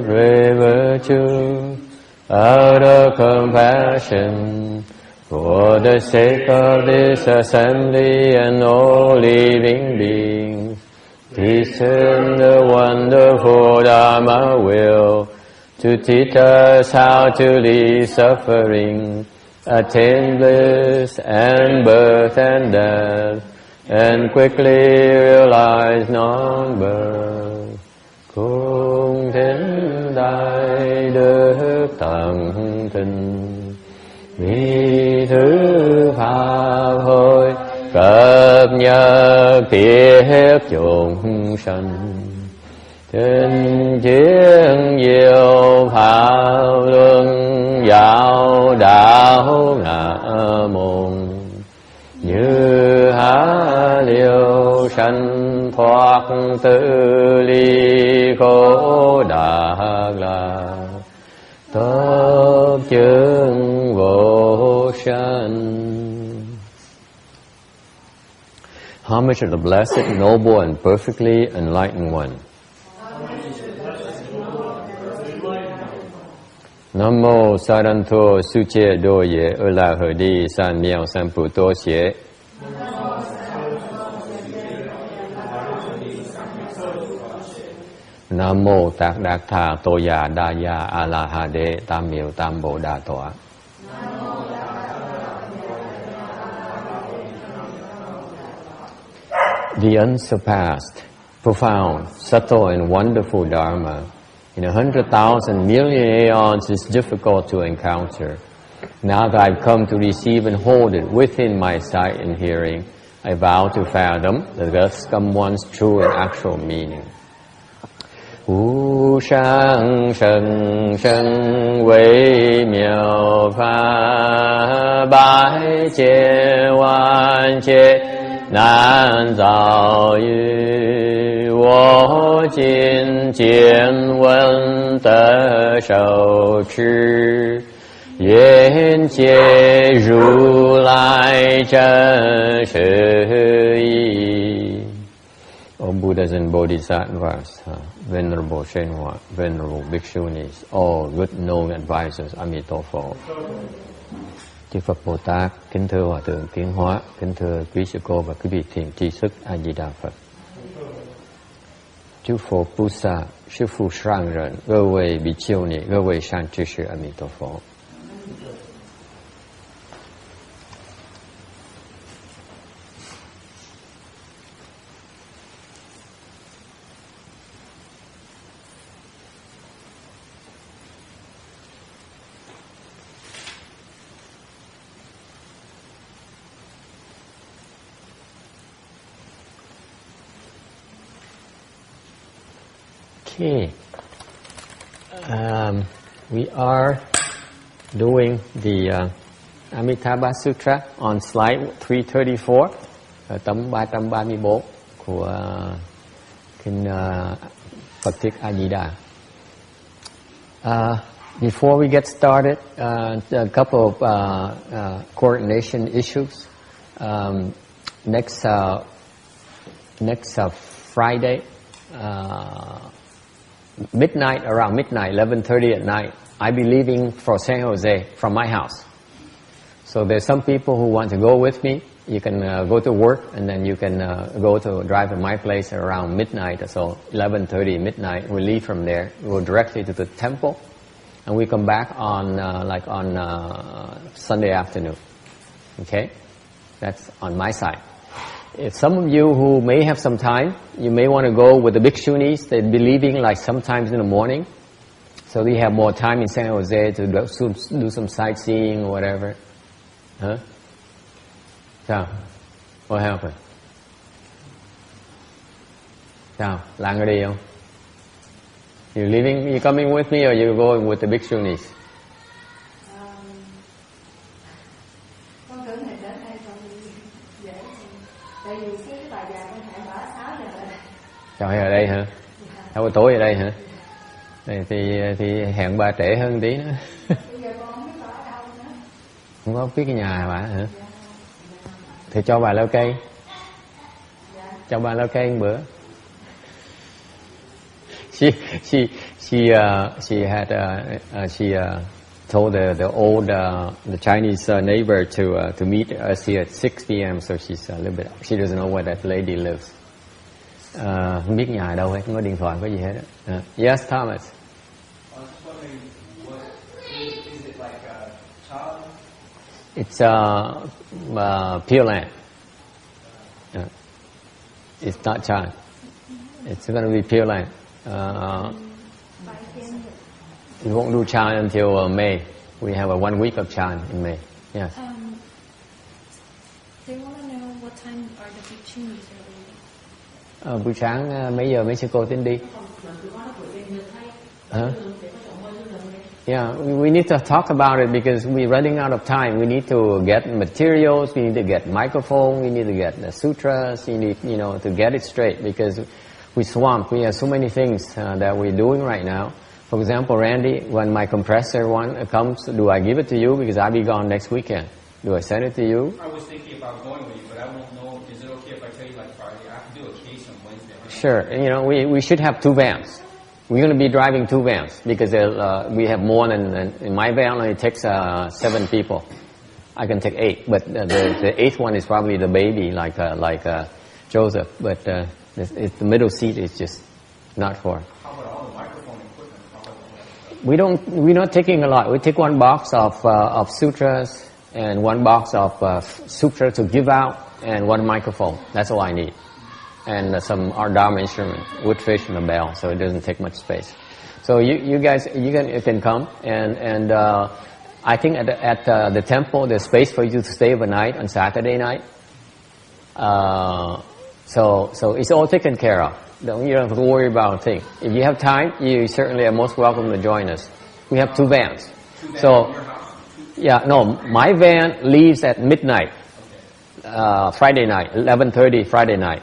River too, out of compassion, for the sake of this assembly and all living beings, discern the wonderful Dharma will to teach us how to leave suffering, attain bliss and birth and death, and quickly realize non-birth. Cung thính đại đức tận tình, vì thứ pháp hội cập nhật thiết chúng sanh, trên chiến diệu pháp luân giáo đạo ngã môn, như há liêu sanh thoát tự ly khổ đạt lạc, tốt chứng vô sanh. Homage to the blessed, noble, and perfectly enlightened one. Nam mô Saranto Suche Doye Ula Hadi San Miao San Puto Xie. Nam mô Tạc Đạc Thà Tô Già Đa Gia A La Ha Đê Tam Miêu Tam Bộ Đà Tọa. The unsurpassed, profound, subtle and wonderful Dharma in 100,000 million aeons is difficult to encounter. Now that I've come to receive and hold it within my sight and hearing, I vow to fathom the thus come one's true and actual meaning. Wu shang sheng sheng wei miao fa bai jie wan jie nan zao yu wo jin jian wen de shou chi yan jie ru lai zhen shi yi. O Buddhas and Bodhisattvas, Venerable Shenhua, Venerable Bhikshunis, all good known advisors, Amitabha. Chư Phật Bồ Tát, kính thưa Hòa Thượng Kiến Hóa, kính thưa quý sư cô và quý vị thiền tri thức A Di Đà Phật. Chư Phật Bồ Tát, sư phụ sang人,各位比丘尼，各位善知识，阿弥陀佛。Okay, we are doing the Amitabha Sutra on slide 334, tấm 334 của Kinh Phật Thích A Di Đà. Before we get started, a couple of coordination issues. Next Friday, around midnight, 11:30 at night, I'll be leaving for San Jose from my house. So there's some people who want to go with me. You can go to work and then you can go to drive to my place around midnight. So 11:30 midnight, we leave from there. We go directly to the temple, and we come back on Sunday afternoon. Okay, that's on my side. If some of you who may have some time, you may want to go with the Bhikshunis. They'd be leaving like sometimes in the morning. So they have more time in San Jose to do some sightseeing or whatever. Huh? Sao? What happened? Sao? Lang ở đi không? You coming with me or you going with the Bhikshunis? Trời ở đây hả? Đâu có tối ở đây hả? Này thì hẹn bà trễ hơn tí nữa. Không có biết cái nhà bà hả? Thì cho bà leo cây. Cho bà leo cây một bữa. told the old the Chinese neighbor to meet us here at 6 p.m. So she's a little bit. She doesn't know where that lady lives. Không biết nhà ở đâu hết, không có điện thoại, có gì hết. Yes, Thomas. It's Pureland. It's not Chan. It's going to be Pureland. We won't do Chan until May. We have a 1 week of Chan in May. Yes. They want to know what time are the bhikshunis are leaving. Buổi sáng mấy giờ mấy sư cô tính đi? Yeah, we need to talk about it because we're running out of time. We need to get materials. We need to get microphone. We need to get the sutras. You need, to get it straight because we swamped. We have so many things that we're doing right now. For example, Randy, when my compressor one comes, do I give it to you because I'll be gone next weekend? Do I send it to you? I was thinking about going with you, but I won't know. Is it okay if I tell you like Friday? I can do a case on Wednesday. Sure. We should have 2 vans. We're going to be driving 2 vans because we have more than in my van only takes 7 people. I can take 8, but the 8th one is probably the baby like Joseph. But the middle seat is just not for. How about all the microphone equipment? We're not taking a lot. We take 1 box of sutras and 1 box of sutras to give out and 1 microphone. That's all I need. And some our Dharma instrument, wood fish and a bell, so it doesn't take much space. So you guys, you can come and I think at the temple there's space for you to stay overnight on Saturday night. So it's all taken care of. You don't have to worry about a thing. If you have time, you certainly are most welcome to join us. We have 2 vans. So yeah, no, my van leaves at midnight, Friday night, 11:30 Friday night.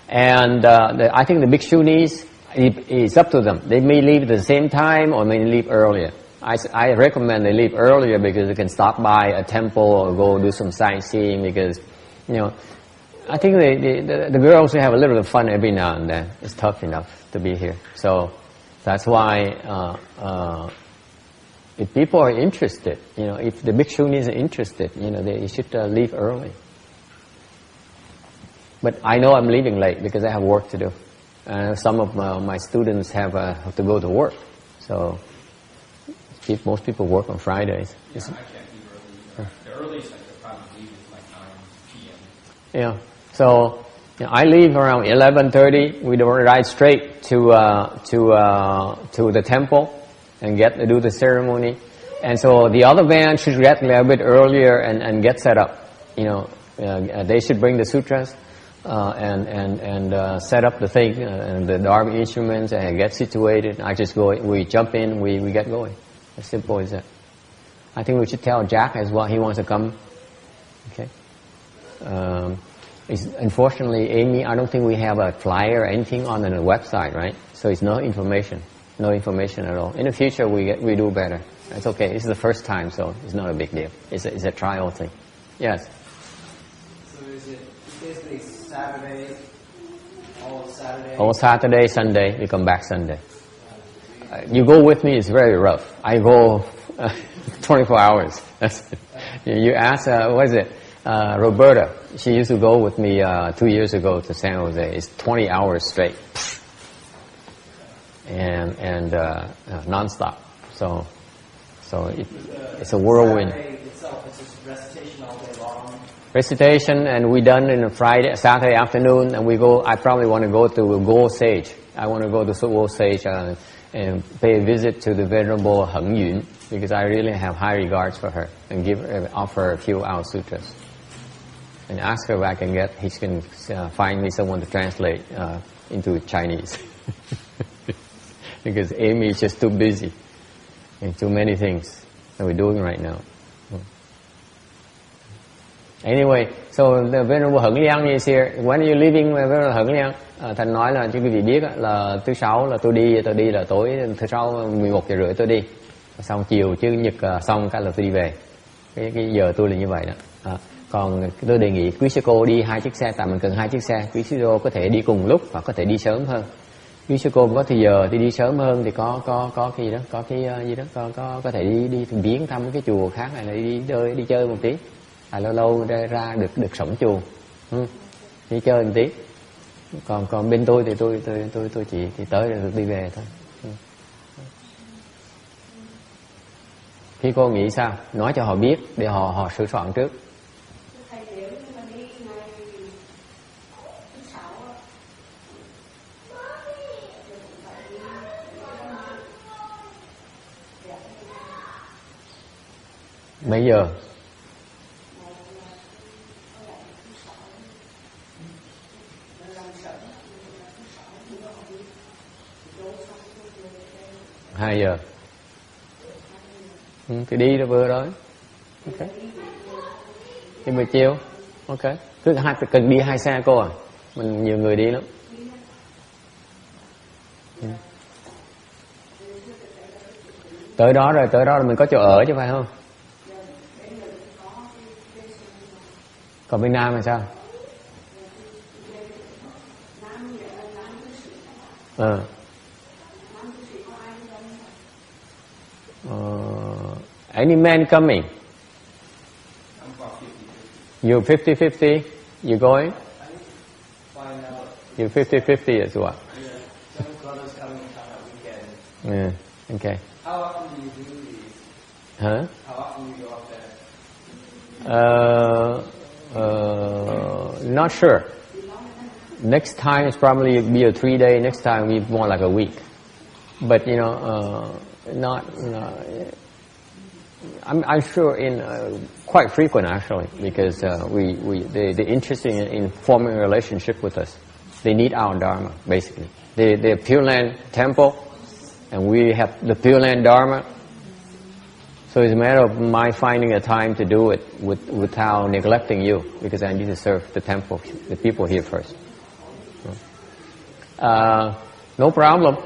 And I think the bhikshunis, it's up to them. They may leave at the same time or may leave earlier. I recommend they leave earlier because they can stop by a temple or go do some sightseeing because, I think the girls will have a little bit of fun every now and then. It's tough enough to be here. So that's why if people are interested, if the bhikshunis are interested, they should leave early. But I know I'm leaving late because I have work to do. Some of my students have to go to work. So most people work on Fridays. Yeah, I can't leave early. The earliest I could probably leave is like 9 p.m. Yeah. So I leave around 11:30. We ride straight to the temple and get to do the ceremony. And so the other van should get a little bit earlier and get set up. They should bring the sutras. And set up the thing and the Dharma instruments and get situated. I just go. We jump in. We get going. As simple as that. I think we should tell Jack as well. He wants to come. Okay. Unfortunately, Amy, I don't think we have a flyer or anything on the website, right? So it's no information at all. In the future, we do better. It's okay. This is the first time, so it's not a big deal. It's a trial thing. Yes. So is it basically Saturday, all Saturday, Sunday, we come back Sunday. You go with me, it's very rough. I go 24 hours. You ask, what is it? Roberta, she used to go with me 2 years ago to San Jose. It's 20 hours straight. And non-stop. So it's a whirlwind. Saturday itself is just recitation all day long. Recitation, and we done in a Saturday afternoon, and we go. I probably want to go to Go Sage. I want to go to Go Sage and pay a visit to the Venerable Eng-Viet because I really have high regards for her and offer a few our sutras and ask her if he can find me someone to translate into Chinese because Amy is just too busy and too many things that we're doing right now. Anyway, so the Venerable Eng-Viet is here. When are you leaving, Venerable Eng-Viet? Thành nói là cho quý vị biết là thứ sáu là tôi đi là tối thứ sáu 11:30 tôi đi. Xong chiều chứ nhật xong cái là tôi đi về. Cái giờ tôi là như vậy đó. Còn tôi đề nghị quý sư cô đi 2 chiếc xe, tại mình cần 2 chiếc xe. Quý sư cô có thể đi cùng lúc hoặc có thể đi sớm hơn. Quý sư cô có thì giờ thì đi sớm hơn thì có cái gì đó, có cái gì đó, có thể đi viếng thăm cái chùa khác này, là đi chơi một tí, lâu lâu ra được sống chùa, đi chơi một tí. Còn bên tôi thì tôi chỉ tới rồi đi về thôi. Khi cô nghĩ sao, nói cho họ biết để họ sửa soạn trước. Mấy giờ? Hai giờ. Thì đi rồi vừa rồi. Ok. Đi buổi chiều. Ok. Cứ cần đi 2 xe cô à? Mình nhiều người đi lắm. Tới đó rồi mình có chỗ ở chứ phải không? Còn bên Nam là sao? Any man coming? You're 50-50? You going? You're 50-50 as well. Some brothers coming on a weekend. Yeah. Okay. How often do you do these? Huh? How often do you go up there? Not sure. Next time it's probably be a 3-day. Next time we more like a week. But you know, not. I'm sure in quite frequent actually, because they're interested in forming a relationship with us. They need our Dharma basically. They're Pureland temple, and we have the Pureland Dharma. So it's a matter of my finding a time to do it without neglecting you, because I need to serve the temple, the people here first. No problem.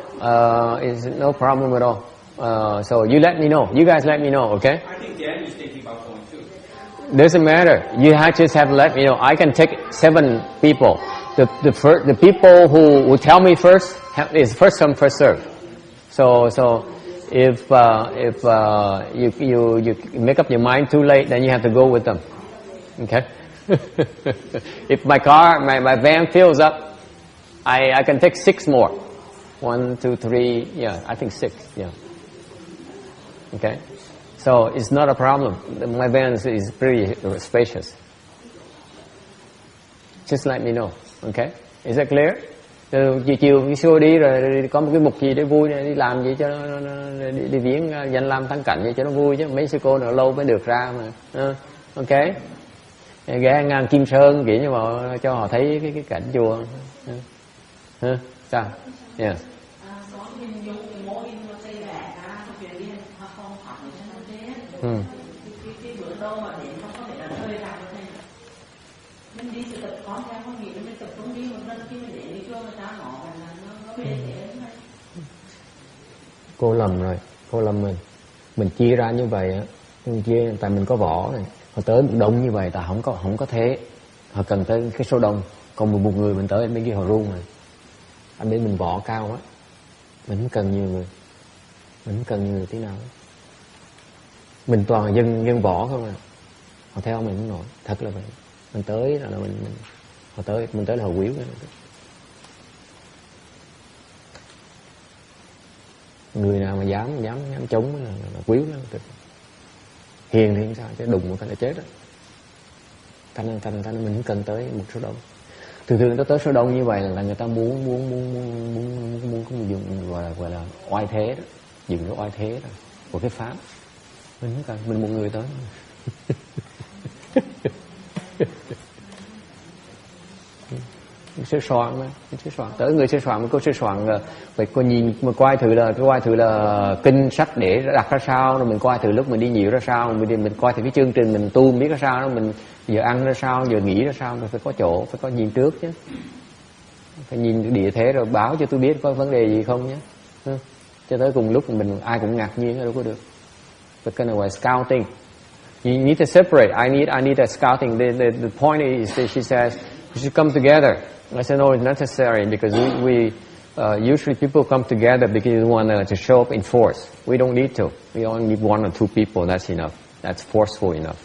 It's no problem at all. So you let me know. You guys let me know, okay? I think Danny's thinking about going too. Doesn't matter. You just have to let me know. I can take 7 people. The people who tell me first is first come first serve. So if you make up your mind too late, then you have to go with them. Okay? If my van fills up, I can take 6 more. 1, 2, 3. Yeah, I think 6. Yeah. Okay, so it's not a problem. My van is pretty spacious. Just let me know. Okay, is that clear? Chiều cái show đi rồi có một cái mục gì để vui này, đi làm gì cho nó đi viếng danh lam thắng cảnh gì cho nó vui chứ. Mấy sư cô nào lâu mới được ra mà. Ok, ghé ngang Kim Sơn kiểu như mà cho họ thấy cái cảnh chùa. Sao? Yeah. Cái bữa đâu mà đến không có thể là rơi rạc được này. Mình đi sự tập con theo không nghĩ mình tập trung đi một lần khi mình để đi chua người ta ngỏ và nó bền thế này. Cô lầm rồi, cô lầm mình chia ra như vậy á, mình chia tại mình có vỏ này, họ tới đông như vậy ta không có thế, họ cần tới cái số đông, còn một người mình tới bên kia họ run rồi, anh bên mình vỏ cao quá, mình không cần nhiều người, tí nào. Mình toàn dân võ không à, họ theo mình không nổi, thật là vậy. Mình tới là mình tới là họ quýu. Người nào mà dám chống là quýu lắm. Hiền thì không sao, chứ đụng một cái là chết đó. Thành mình không cần tới một số đông. Thường nó tới số đông như vậy là người ta muốn có một dùng gọi là oai thế đó, dùng cái oai thế đó của cái pháp. Mình không cần, mình một người tới. Sơ soạn mà, sơ soạn tới người sơ soạn, cô sơ soạn phải cô nhìn mà coi thử là kinh sách để đặt ra sao, rồi mình coi thử lúc mình đi nhiều ra sao, mình coi thử cái chương trình mình tu biết ra sao, đó mình giờ ăn ra sao, giờ nghỉ ra sao, mình phải có chỗ, phải có nhìn trước chứ, phải nhìn địa thế rồi báo cho tôi biết có vấn đề gì không nhé, cho tới cùng lúc mình ai cũng ngạc nhiên đâu có được. But kind of like scouting, you need to separate. I need a scouting. The point is that she says we should come together. I said no, it's necessary because usually people come together because they want to show up in force. We don't need to. We only need 1 or 2 people. That's enough. That's forceful enough.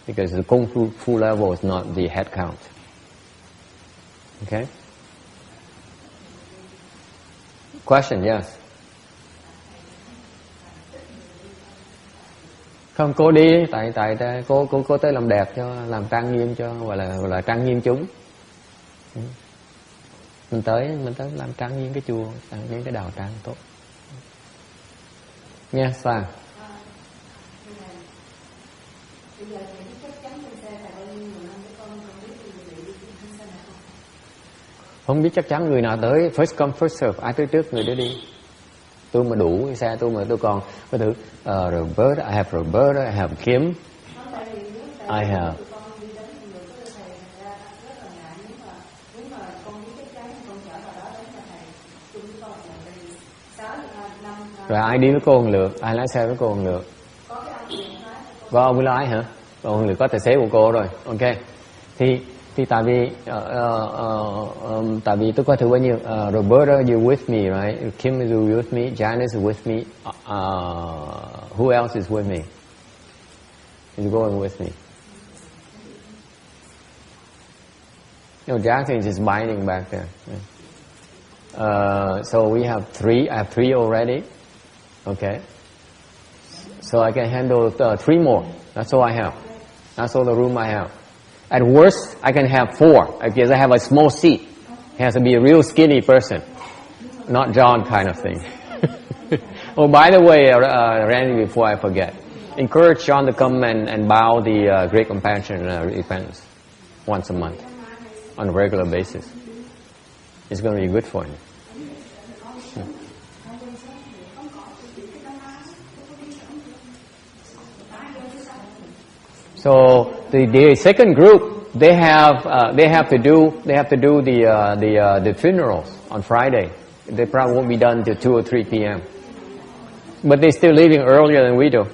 Because the Kung Fu level is not the head count. Okay? Question, yes. Không, cô đi, tại cô tới làm đẹp cho, làm trang nghiêm cho, gọi là trang nghiêm chúng. Mình tới làm trang nghiêm cái chùa, trang nghiêm cái đạo tràng tốt. Nghe sao? Không biết chắc chắn người nào tới, first come first serve, ai tới trước người đó đi. Tôi mà đủ cái xe tôi mà tôi còn có thử Rebirth, I have Rebirth, I have Kim, I have. Rồi ai đi với cô một lượt, ai lái xe với cô một lượt? Có ông lái hả? Ông lượt có tài xế của cô rồi, ok. Thì tại vì tôi coi thử bao nhiêu. Roberta, you're with me, right? Kim is with me, Janice is with me. Who else is with me? Is going with me? No, Jackson is just binding back there. So we have 3. I have 3 already. Okay. So I can handle 3 more. That's all I have. That's all the room I have. At worst, I can have 4 because I have a small seat. It has to be a real skinny person, not John kind of thing. Oh, by the way, Randy, before I forget, encourage John to come and bow the Great Compassion repentance once a month on a regular basis. It's going to be good for him. So the second group, they have to do the funerals on Friday. They probably won't be done till 2 or 3 p.m. But they're still leaving earlier than we do.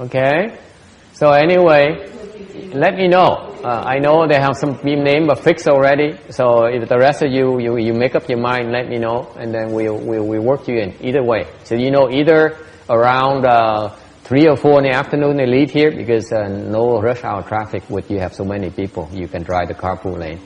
Okay. So anyway, let me know. I know they have some name but fixed already. So if the rest of you make up your mind, let me know, and then we'll work you in either way. So you know, either around 3 or 4 in the afternoon they leave here because no rush hour traffic. With you have so many people, you can drive the carpool lane.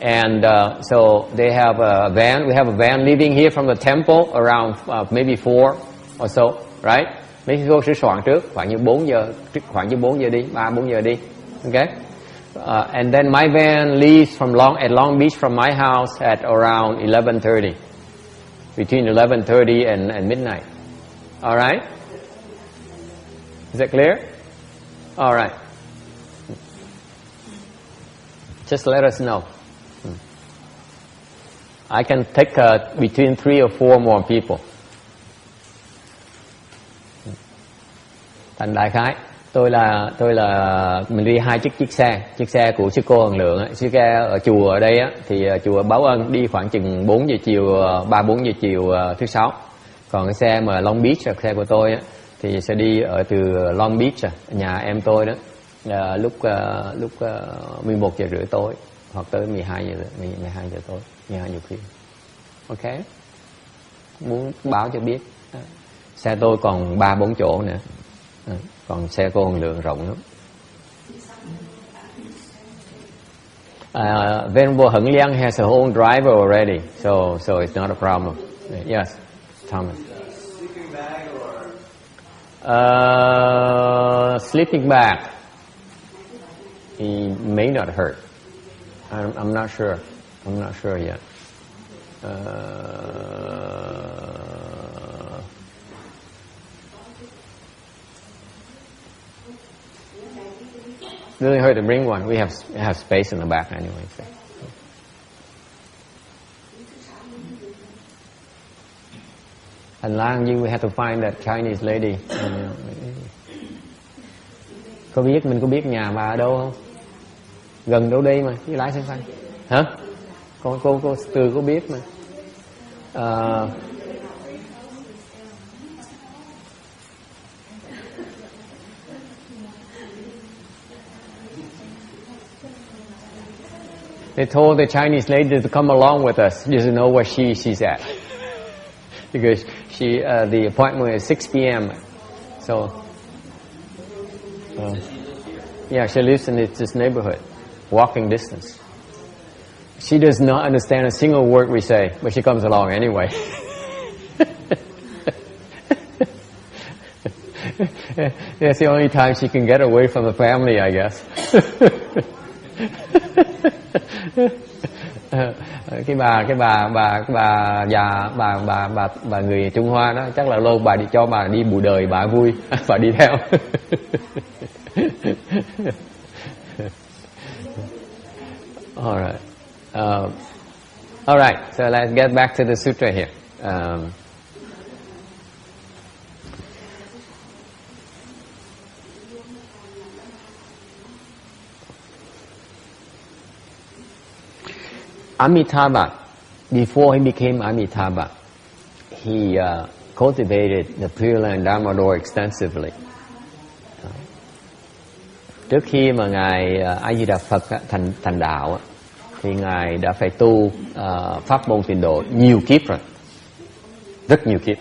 And so they have a van. We have a van leaving here from the temple around maybe 4 or so, right? Mấy cô sẽ soạn trước khoảng như 4 giờ, khoảng như 4 giờ đi, 3-4 giờ đi. Okay? And then my van leaves at Long Beach from my house at around 11:30. Between 11:30 and midnight. All right? Is that clear? All right. Just let us know. I can take between 3 or 4 more people. Thành đại khái, tôi là mình đi 2 chiếc xe của sư cô Hằng Lượng, sư ca ở chùa ở đây á, thì chùa Báo Ân đi khoảng chừng 4 giờ chiều, 3-4 giờ chiều thứ 6. Còn cái xe mà Long Beach là xe của tôi á, thì sẽ đi ở từ Long Beach, nhà em tôi đó, lúc 11 giờ rưỡi tối hoặc tới 12 giờ tối, 12 giờ khuya. Ok, muốn báo cho biết. Xe tôi còn 3-4 chỗ nữa. Còn xe cô Hằng Lượng rộng lắm. Venerable Hận Liang has her own driver already, so it's not a problem. Yes, Thomas. Sleeping bag or Sleeping bag. He may not hurt. I'm not sure. I'm not sure yet. Doesn't hurt to bring one. We have space in the back anyway. So. And Lang, you have to find that Chinese lady. Mình có biết nhà bà ở đâu không? Gần đâu đây mà, chứ lái xe xanh. Hả? Cô Từ có biết mà. They told the Chinese lady to come along with us. She doesn't know where she's at. Because the appointment is 6 p.m. So, yeah, she lives in this neighborhood, walking distance. She does not understand a single word we say, but she comes along anyway. That's the only time she can get away from the family, I guess. Bà người Trung Hoa đó, chắc là lâu bà cho bà đi bụi đời bà vui, bà đi theo. All right. So let's get back to the sutra here. Amitabha, before he became Amitabha, he cultivated the Pureland Dharma door extensively. Trước khi mà ngài A Di Đà Phật thành đạo, thì ngài đã phải tu pháp môn tịnh độ nhiều kiếp rồi, rất nhiều kiếp.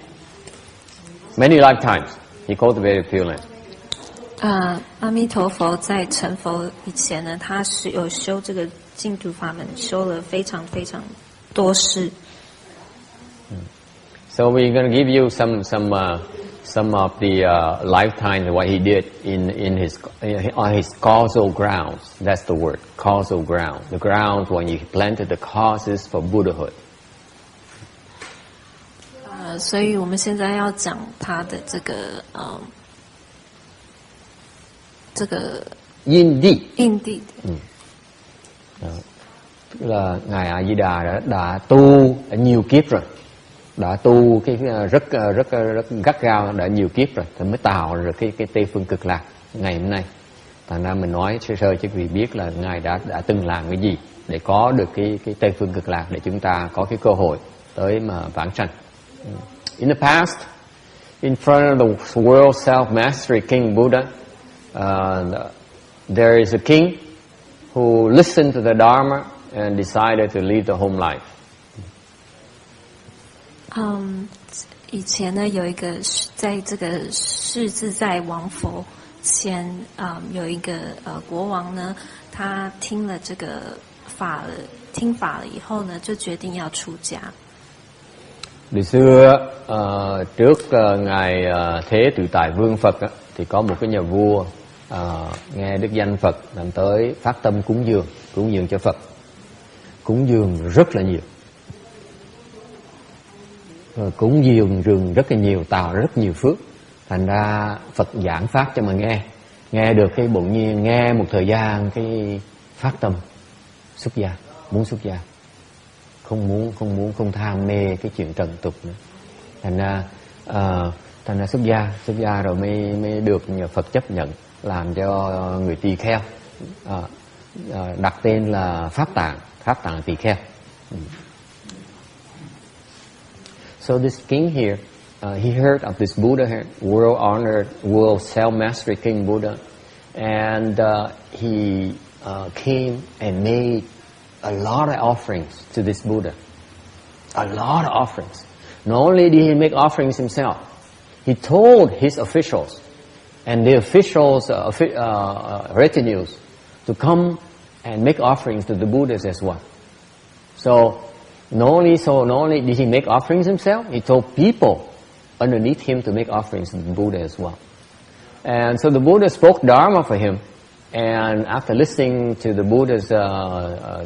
Many lifetimes he cultivated Pureland. 阿弥陀佛在成佛以前呢，他是有修这个净土法门，修了非常非常多世。So we're going to give you some of the lifetimes what he did in his on his causal grounds. That's the word, causal ground. The grounds when he planted the causes for Buddhahood. 所以我们现在要讲他的这个因地. Tức là ngài A Di Đà đã tu nhiều kiếp rồi, đã tu cái rất gắt gao, đã nhiều kiếp rồi thì mới tạo ra cái Tây phương cực lạc ngày hôm nay. Thành ra mình nói sơ sơ cho quý vị biết là ngài đã từng làm cái gì để có được cái Tây phương cực lạc, để chúng ta có cái cơ hội tới mà vãng sanh. In the past, in front of the world self-mastery King Buddha, there is a king who listened to the Dharma and decided to lead the home life. 以前呢，有一个在这个世自在王佛前，有一个国王呢，他听了这个听法了以后呢，就决定要出家。Ngày xưa trước ngài Thế Tự Tại Vương Phật thì có một cái nhà vua nghe đức danh Phật làm tới phát tâm cúng dường cho Phật, cúng dường rất là nhiều, rồi cúng dường rất là nhiều, tạo rất nhiều phước. Thành ra Phật giảng pháp cho mà nghe được cái bỗng nhiên nghe một thời gian cái phát tâm xuất gia, muốn xuất gia, không tham mê cái chuyện trần tục nữa. Thành ra xuất gia rồi mới được nhờ Phật chấp nhận làm cho người tỳ kheo, đặt tên là pháp tạng tỳ kheo. So this king here, he heard of this Buddha here, world honored, world self-mastery King Buddha, and he came and made a lot of offerings to this Buddha. A lot of offerings. Not only did he make offerings himself, he told his officials and the officials' retinues to come and make offerings to the Buddhas as well. So not only did he make offerings himself, he told people underneath him to make offerings to the Buddha as well. And so the Buddha spoke Dharma for him. And after listening to the Buddha's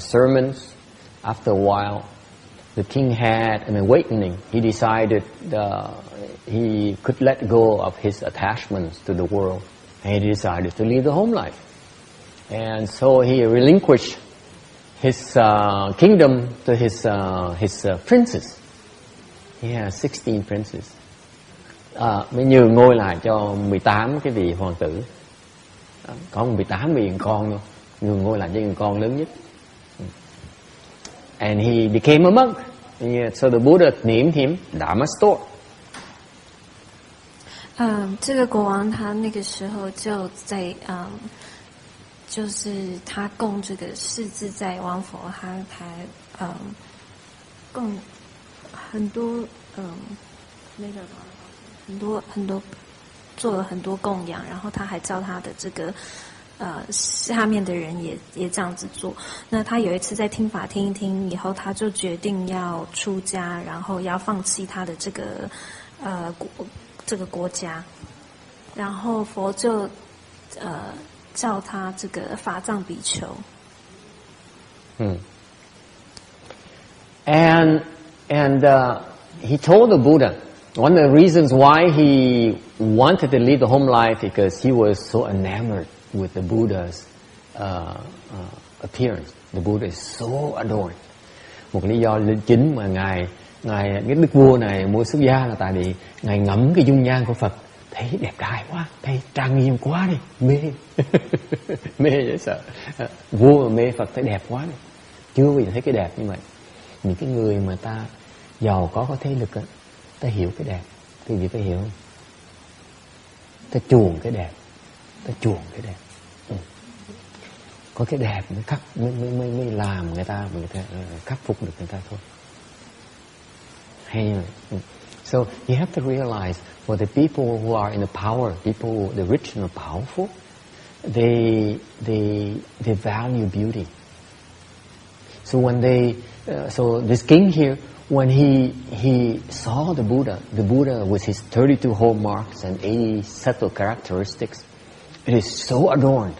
sermons, after a while, the king had an awakening. He decided he could let go of his attachments to the world, and he decided to lead the home life. And so he relinquished his kingdom to his princes. He has 16 princes. Mới nhường ngôi lại cho 18 cái vị hoàng tử. Có 18 vị con luôn, nhường ngôi lại cho người con lớn nhất. And he became a monk. Yeah, so the Buddha named him Dharma Store. 这个国王他那个时候就在就是他供这个世自在王佛，他供很多那个很多做了很多供养，然后他还叫他的这个下面的人也这样子做。那他有一次在听法听一听以后，他就决定要出家，然后要放弃他的这个这个国家，然后佛就叫他这个法藏比丘。And he told the Buddha one of the reasons why he wanted to lead the home life because he was so enamored with the Buddha's appearance. The Buddha is so adorned. Một lý do chính mà ngài cái đức vua này mua xuất gia là tại vì ngài ngắm cái dung nhan của Phật, thấy đẹp trai quá, thấy trang nghiêm quá đi, mê. Mê dễ sợ. Vua mà mê Phật thấy đẹp quá đi. Chưa bao giờ thấy cái đẹp như vậy. Những cái người mà ta giàu có thế lực á, ta hiểu cái đẹp. Thì gì ta hiểu không? Ta chuộng cái đẹp. Ta chuộng cái đẹp. Có cái đẹp mới làm người ta khắc phục được người ta thôi. Hay như vậy. So you have to realize for the people who are in the power, the rich and the powerful, they value beauty. So when so this king here, when he saw the Buddha with his 32 hallmarks and 80 subtle characteristics, it is so adorned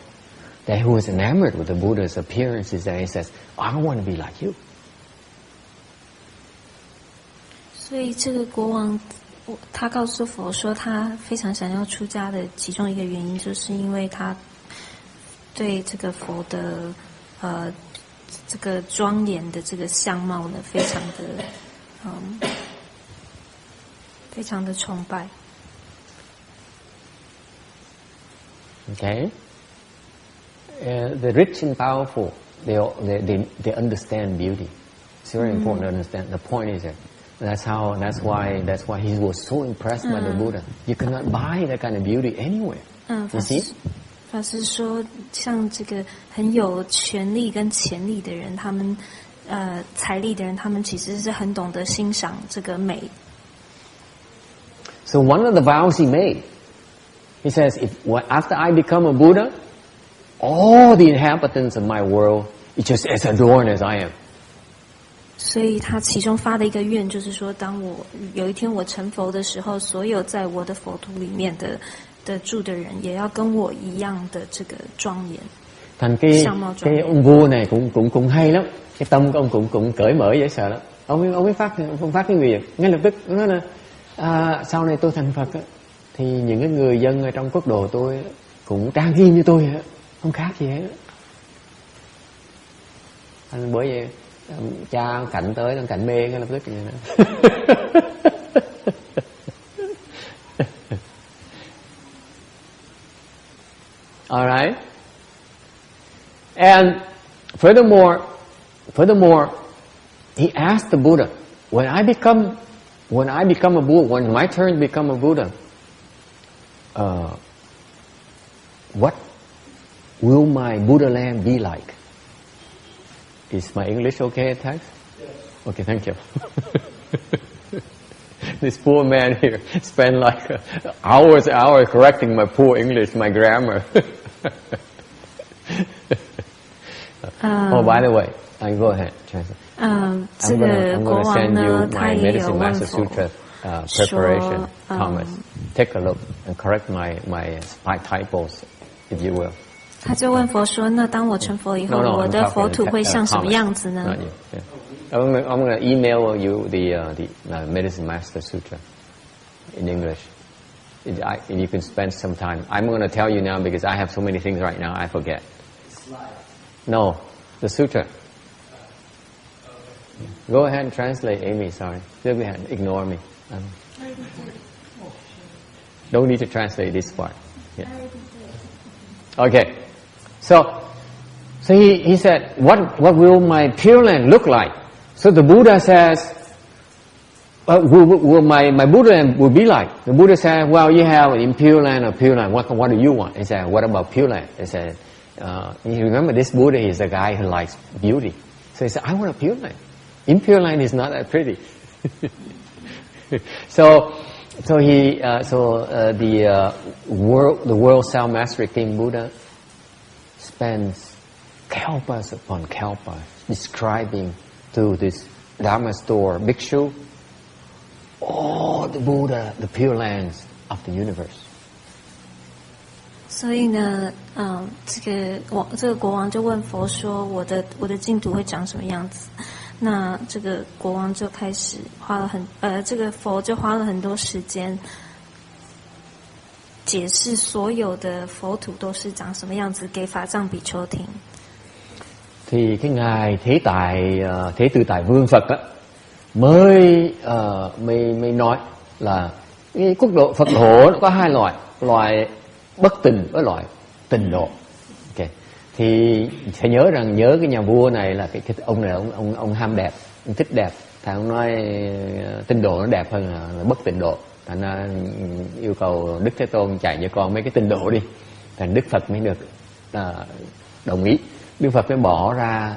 that he was enamored with the Buddha's appearances that he says, I want to be like you. 所以这个国王他告诉佛说，他非常想要出家的其中一个原因，就是因为他对这个佛的这个庄严的这个相貌呢，非常的崇拜。Okay, the rich and powerful, they understand beauty. It's very important to understand. The point is that that's why he was so impressed by the Buddha. You cannot buy that kind of beauty anywhere. You see? 法师说，像这个很有权力跟潜力的人，他们财力的人，他们其实是很懂得欣赏这个美。So one of the vows he made, he says, after I become a Buddha, all the inhabitants of my world is just as adorned as I am. 所以他其中发的一个愿就是说，当我有一天我成佛的时候，所有在我的佛土里面的住的人，也要跟我一样的这个庄严。Thành cái ông vua này cũng hay lắm, cái tâm của ông cũng cởi mở dễ sợ lắm. Ông ấy phát cái nguyện ngay lập tức, nói là sau này tôi thành Phật á, thì những cái người dân ở trong quốc độ tôi cũng trang nghiêm như tôi hết, không khác gì hết. Anh bởi vậy cha cảnh tới, ông cảnh mê ngay lập tức vậy đó. All right. And furthermore, he asked the Buddha, when I become a Buddha, when my turn to become a Buddha, what will my Buddhaland be like? Is my English okay at times? Yes. Okay, thank you. This poor man here spent like hours correcting my poor English, my grammar. Oh, by the way, go ahead, translate. I'm going to send you my Medicine Master Sutra preparation, Thomas. Take a look and correct my typos, if you will. 他就问佛说：“那当我成佛以后，我的佛土会像什么样子呢？” I'm going to email you the Medicine Master Sutra in English. You can spend some time. I'm going to tell you now because I have so many things right now I forget. No, the sutra. Go ahead and translate, Amy. Sorry, go ahead. Ignore me. Don't need to translate this part. Yeah. Okay. So he said, what will my Pureland look like? So the Buddha says, Will my Buddha would be like? The Buddha said, well, you have an impure land or pure land. What do you want? He said, what about pure land? He said, you remember this Buddha is a guy who likes beauty. So he said, I want a pure land. Impure land is not that pretty. So the world self-mastery King Buddha spends kalpas upon kalpas describing to this Dharma store bhikshu all the Buddha, the pure lands of the universe. 所以呢，这个国王就问佛说：“我的净土会长什么样子？”那这个国王就开始这个佛就花了很多時間解釋所有的佛土都是長什麼樣子給法藏比丘聽。Thì cái ngài Thế Tư Tài Vương Phật á mới nói là cái quốc độ Phật độ nó có hai loại bất tình với loại tình độ. Okay. Thì phải nhớ cái nhà vua này là cái ông này ông ham đẹp, ông thích đẹp, thằng ông nói tinh độ nó đẹp hơn là bất tịnh độ, thành ra yêu cầu Đức Thế Tôn chạy cho con mấy cái tinh độ đi, thành Đức Phật mới được đồng ý. Đức Phật mới bỏ ra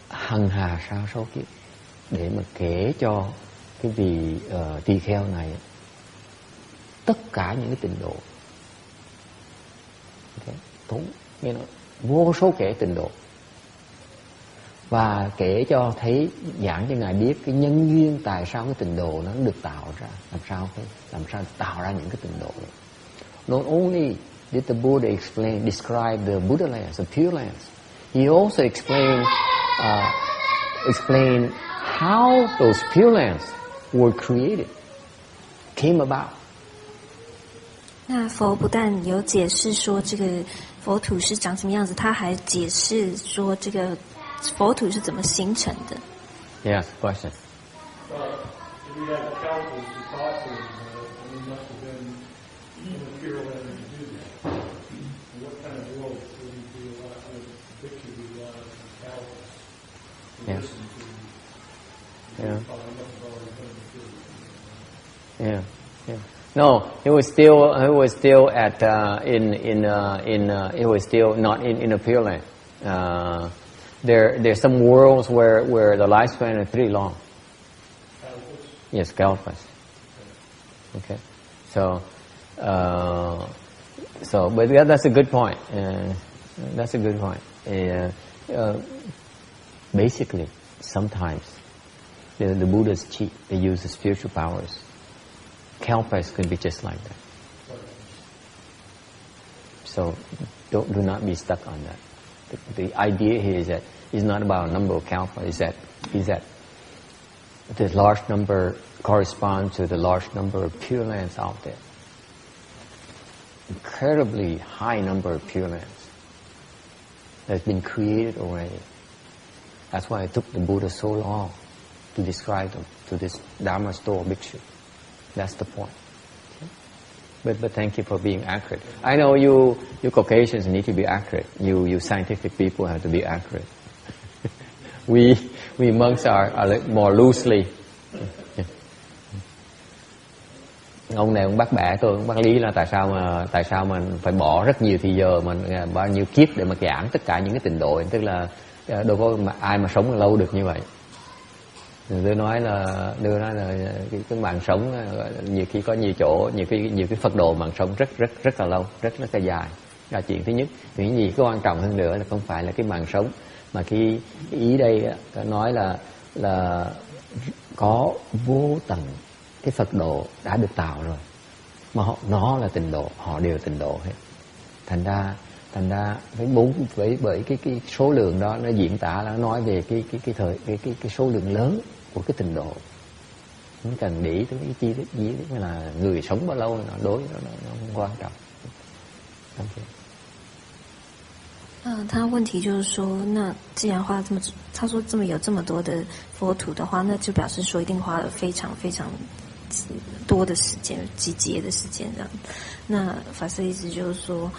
hằng hà sa số kiếp để mà kể cho cái vị tỳ kheo này tất cả những cái tịnh độ. Okay. Nghe nói vô số kể tịnh độ, và kể cho thấy, giảng cho ngài biết cái nhân duyên tại sao cái tịnh độ nó được tạo ra, làm sao tạo ra những cái tịnh độ đó. Not only did the Buddha describe the Buddha lands, the pure lands, he also explained how those pure lands were created, came about. 那佛不但有解释说这个佛土是长什么样子，他还解释说这个佛土是怎么形成的。Yes, question. Well, if we have councils to talk to, we must have been in the Pure Land to do that. And what kind of world would we be allowed, would be allowed to councils to listen to? Yeah. Yeah. Yeah, yeah. No, he was still at he was still not in a Pure Land. There's some worlds where the lifespan is pretty long. Yes, kalpas. Okay, so but that's a good point. That's a good point. Basically, sometimes the Buddhas cheat. They use the spiritual powers. Kalpas can be just like that. So do not be stuck on that. The idea here is that it's not about a number of kalpas. Is that the large number corresponds to the large number of pure lands out there. Incredibly high number of pure lands that's been created already. That's why it took the Buddha so long to describe them to this Dharma store bhikshu. That's the point. Okay? But thank you for being accurate. I know you Caucasians need to be accurate. You scientific people have to be accurate. we monks are like more loosely. Ông này ông bắt bẻ tôi, ông bắt lý là tại sao mà phải bỏ rất nhiều thời giờ mà bao nhiêu kiếp để mà giảng tất cả những cái tịnh độ, tức là đâu có ai mà sống lâu được như vậy. Tôi nói là cái mạng sống nhiều khi có nhiều chỗ, nhiều cái Phật độ mạng sống rất là lâu, rất là dài. Là chuyện thứ nhất. Chuyện gì có quan trọng hơn nữa là không phải là cái mạng sống, mà cái ý đây nói là có vô tận cái Phật độ đã được tạo rồi, mà nó là tịnh độ, họ đều tịnh độ hết. Thành ra bởi cái số lượng đó nó diễn tả, nó nói về cái số lượng lớn của cái tịnh độ. Không cần để ý tới cái chi tiết gì, là người sống bao lâu nó đối nó không quan trọng. 他问题就是说，那既然花了他说有这么多的佛土的话，那就表示说一定花了非常非常多的时间，几节的时间这样。那法师的意思就是说，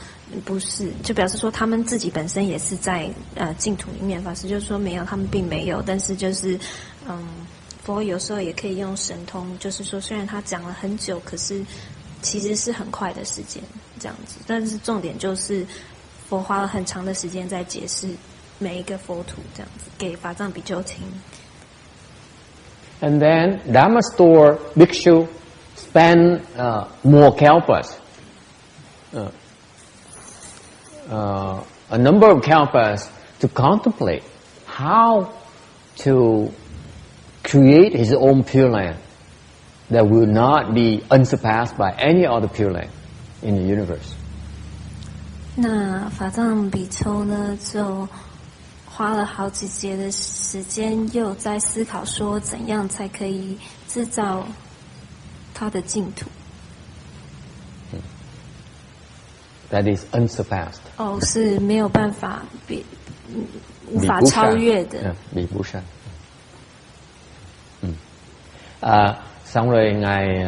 不是，就表示说他们自己本身也是在净土里面。法师就是说没有，他们并没有，但是就是佛有时候也可以用神通，就是说虽然他讲了很久，可是其实是很快的时间这样子。但是重点就是佛花了很长的时间在解释每一个佛土这样子给法藏比丘听。And then Dharma store bhikshu spend more kalpas, a number of kalpas to contemplate how to create his own Pure Land that will not be unsurpassed by any other Pure Land in the universe. 那法藏比丘呢，就花了好几节的时间，又在思考说怎样才可以制造他的净土。That is unsurpassed. 是没有办法无法超越的。Bị bù sanh. Xong rồi ngài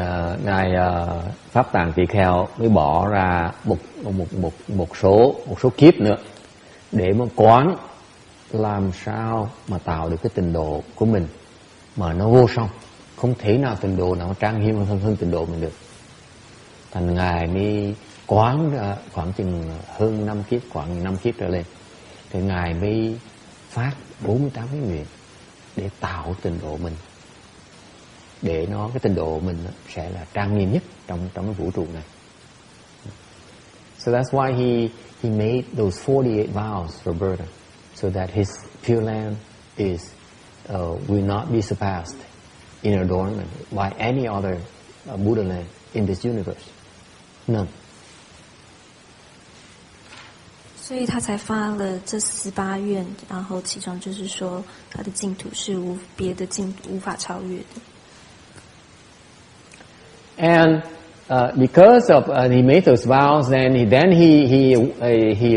Pháp Tạng Tỳ Kheo mới bỏ ra một số kiếp nữa để mà quán làm sao mà tạo được cái tịnh độ của mình mà nó vô song, không thể nào tịnh độ nào trang nghiêm hơn tịnh độ mình được. Thành ngài mới quán khoảng chừng hơn 5 kiếp, khoảng 5 kiếp trở lên, thì ngài mới phát 48 cái nguyện để tạo tịnh độ mình, để cái tịnh độ mình sẽ là trang nghiêm nhất trong cái vũ trụ này. So that's why he made those 48 vows, Roberta, so that his Pure Land will not be surpassed in adornment by any other Buddha land in this universe. None. 所以他才发了这18愿，然后其中就是说他的净土是别的净土无法超越的。And because of he made those vows, then he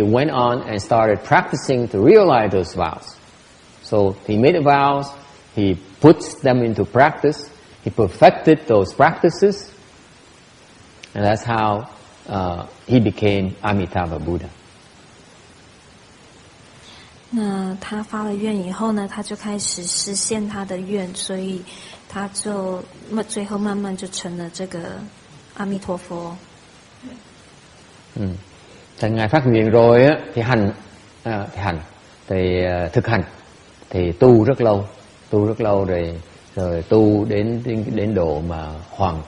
went on and started practicing to realize those vows. So he made the vows, he puts them into practice, he perfected those practices, and that's how he became Amitabha Buddha. 那他发了愿以后呢，他就开始实现他的愿，所以他就最后慢慢就成了这个阿弥陀佛。Thì ngài phát nguyện rồi á, thì thực hành, thì tu rất lâu rồi tu đến độ mà hoàn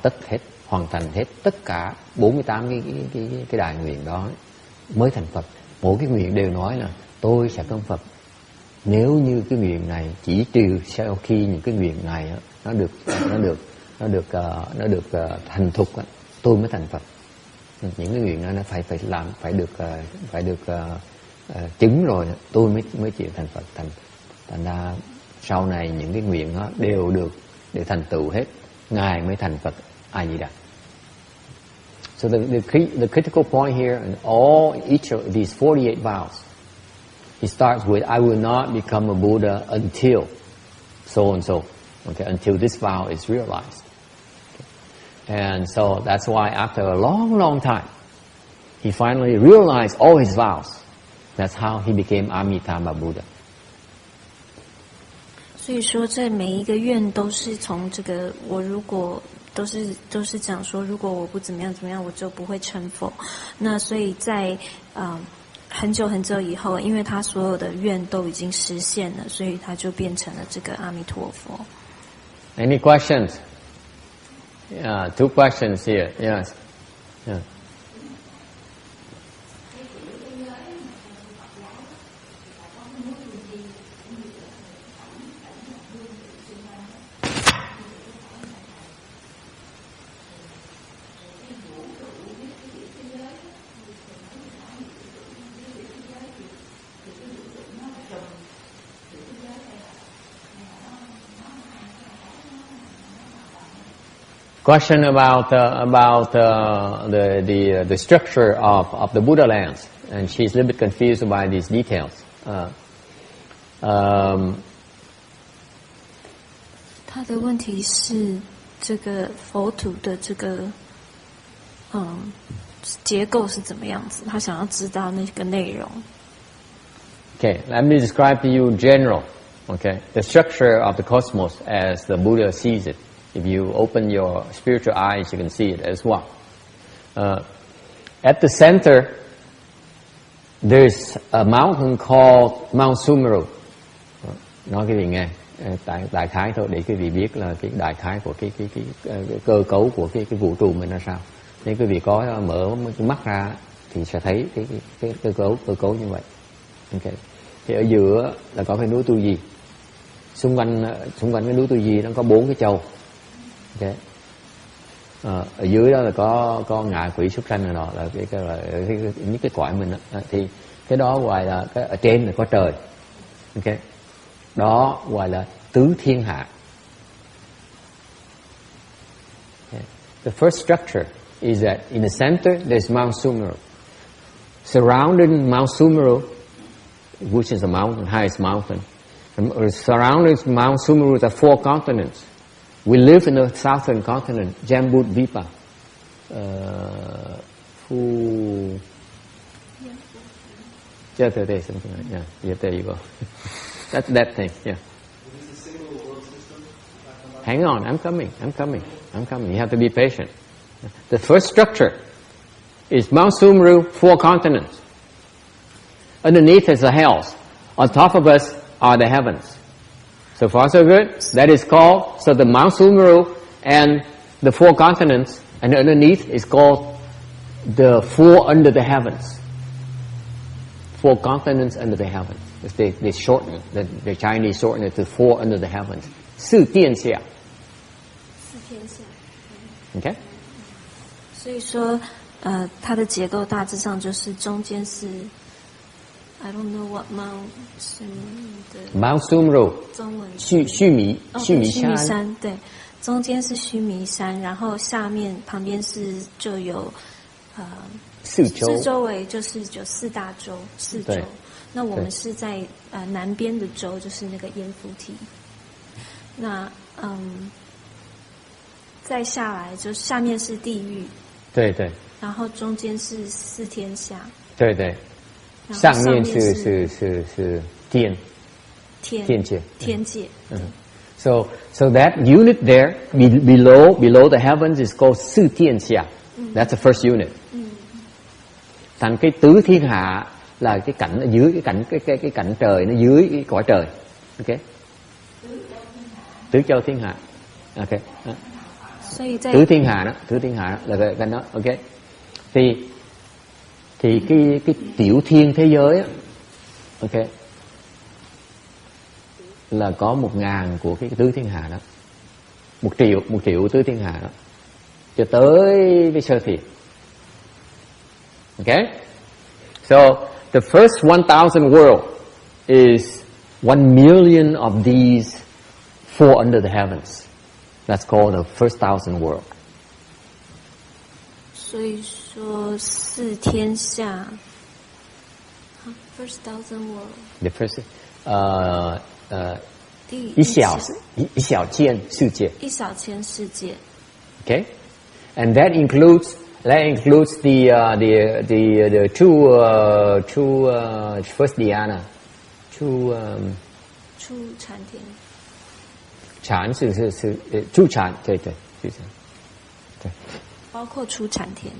thành hết tất cả 48 cái đại nguyện đó mới thành Phật. Mỗi cái nguyện đều nói là tôi sẽ công Phật nếu như cái nguyện này, chỉ trừ sau khi những cái nguyện này nó được thành thục, tôi mới thành Phật. Những cái nguyện đó nó phải được chứng rồi tôi mới chịu thành Phật. Thành ra sau này những cái nguyện đó đều thành tựu hết, ngài mới thành Phật A Di Đà. So the critical point here in each of these 48 vows, he starts with, I will not become a Buddha until so and so. Okay, until this vow is realized. Okay. And so that's why after a long time, he finally realized all his vows. That's how he became Amitabha Buddha. 所以说，这每一个愿都是从这个我如果都是讲说，如果我不怎么样，我就不会成佛。那所以在很久以后，因为他所有的愿都已经实现了，所以他就变成了这个阿弥陀佛。Any questions? Yeah, 2 questions here. Yes. Yeah. Question about the structure of the Buddha lands, and she's a little bit confused by these details. 他的问题是这个佛土的这个结构是怎么样子？他想要知道那个内容。Okay, let me describe to you general. Okay, the structure of the cosmos as the Buddha sees it. If you open your spiritual eyes, you can see it as well. At the center, there's a mountain called Mount Sumeru. Nói cái gì nghe, đại khái thôi để quý vị biết là cái đại khái của cái cơ cấu của cái vũ trụ mình là sao. Nếu quý vị có mở mắt ra thì sẽ thấy cái cơ cấu như vậy. Okay. Thì ở giữa là có cái núi Tu Di. Xung quanh cái núi Tu Di nó có 4 cái châu. Okay. Ở dưới đó là có ngạ quỷ súc sanh này nọ, là những cái cõi mình đó. Thì cái đó gọi là ở trên là có trời. Okay. Đó gọi là tứ thiên hạ. Okay. The first structure is that in the center there's Mount Sumeru. Surrounding Mount Sumeru, which is the mountain, highest mountain, surrounding Mount Sumeru are 4 continents. We live in the southern continent, Jambudvipa. Something like that. Yeah, there you go. That's that thing, yeah. Is this a single world system? Hang on, I'm coming. You have to be patient. The first structure is Mount Sumeru, 4 continents. Underneath is the hells. On top of us are the heavens. So far so good. That is called, so the Mount Sumeru and the 4 continents, and underneath is called the 4 under the heavens. 4 continents under the heavens. They shorten it. The Chinese shorten it to 4 under the heavens. 四天下. Okay? 所以说，它的结构大致上就是中间是 I don't know what Mount 是的 Mount Sumeru 中文须弥山，对，中间是须弥山，然后旁边就有四周围就是有4大洲，4洲。那我们是在南边的洲，就是那个阎浮提。那再下来就下面是地狱，对对，然后中间是4天下，对对，上面是天界。So that unit there below the heavens is called 四天下. That's the first unit. Thành cái tứ thiên hạ là cái cảnh ở dưới cái cảnh trời, nó dưới cái cõi trời. Okay. Tứ châu thiên hạ. Okay. Tứ thiên hạ đó là cái đó. Okay. Thì cái tiểu thiên thế giới á, okay, là có 1000 của cái tứ thiên hạ đó, 1 triệu tứ thiên hạ đó, cho tới cái sơ thiền. Okay, so the first 1000 world is 1 million of these 4 under the heavens. That's called the first 1000 world. 所以说4天下 ，first 1000 world. The first, 一小千世界。一小千世界。Okay, and that includes the two first dhyana, 初禅天。禅是初禅，对，初禅，对。包括初禅天，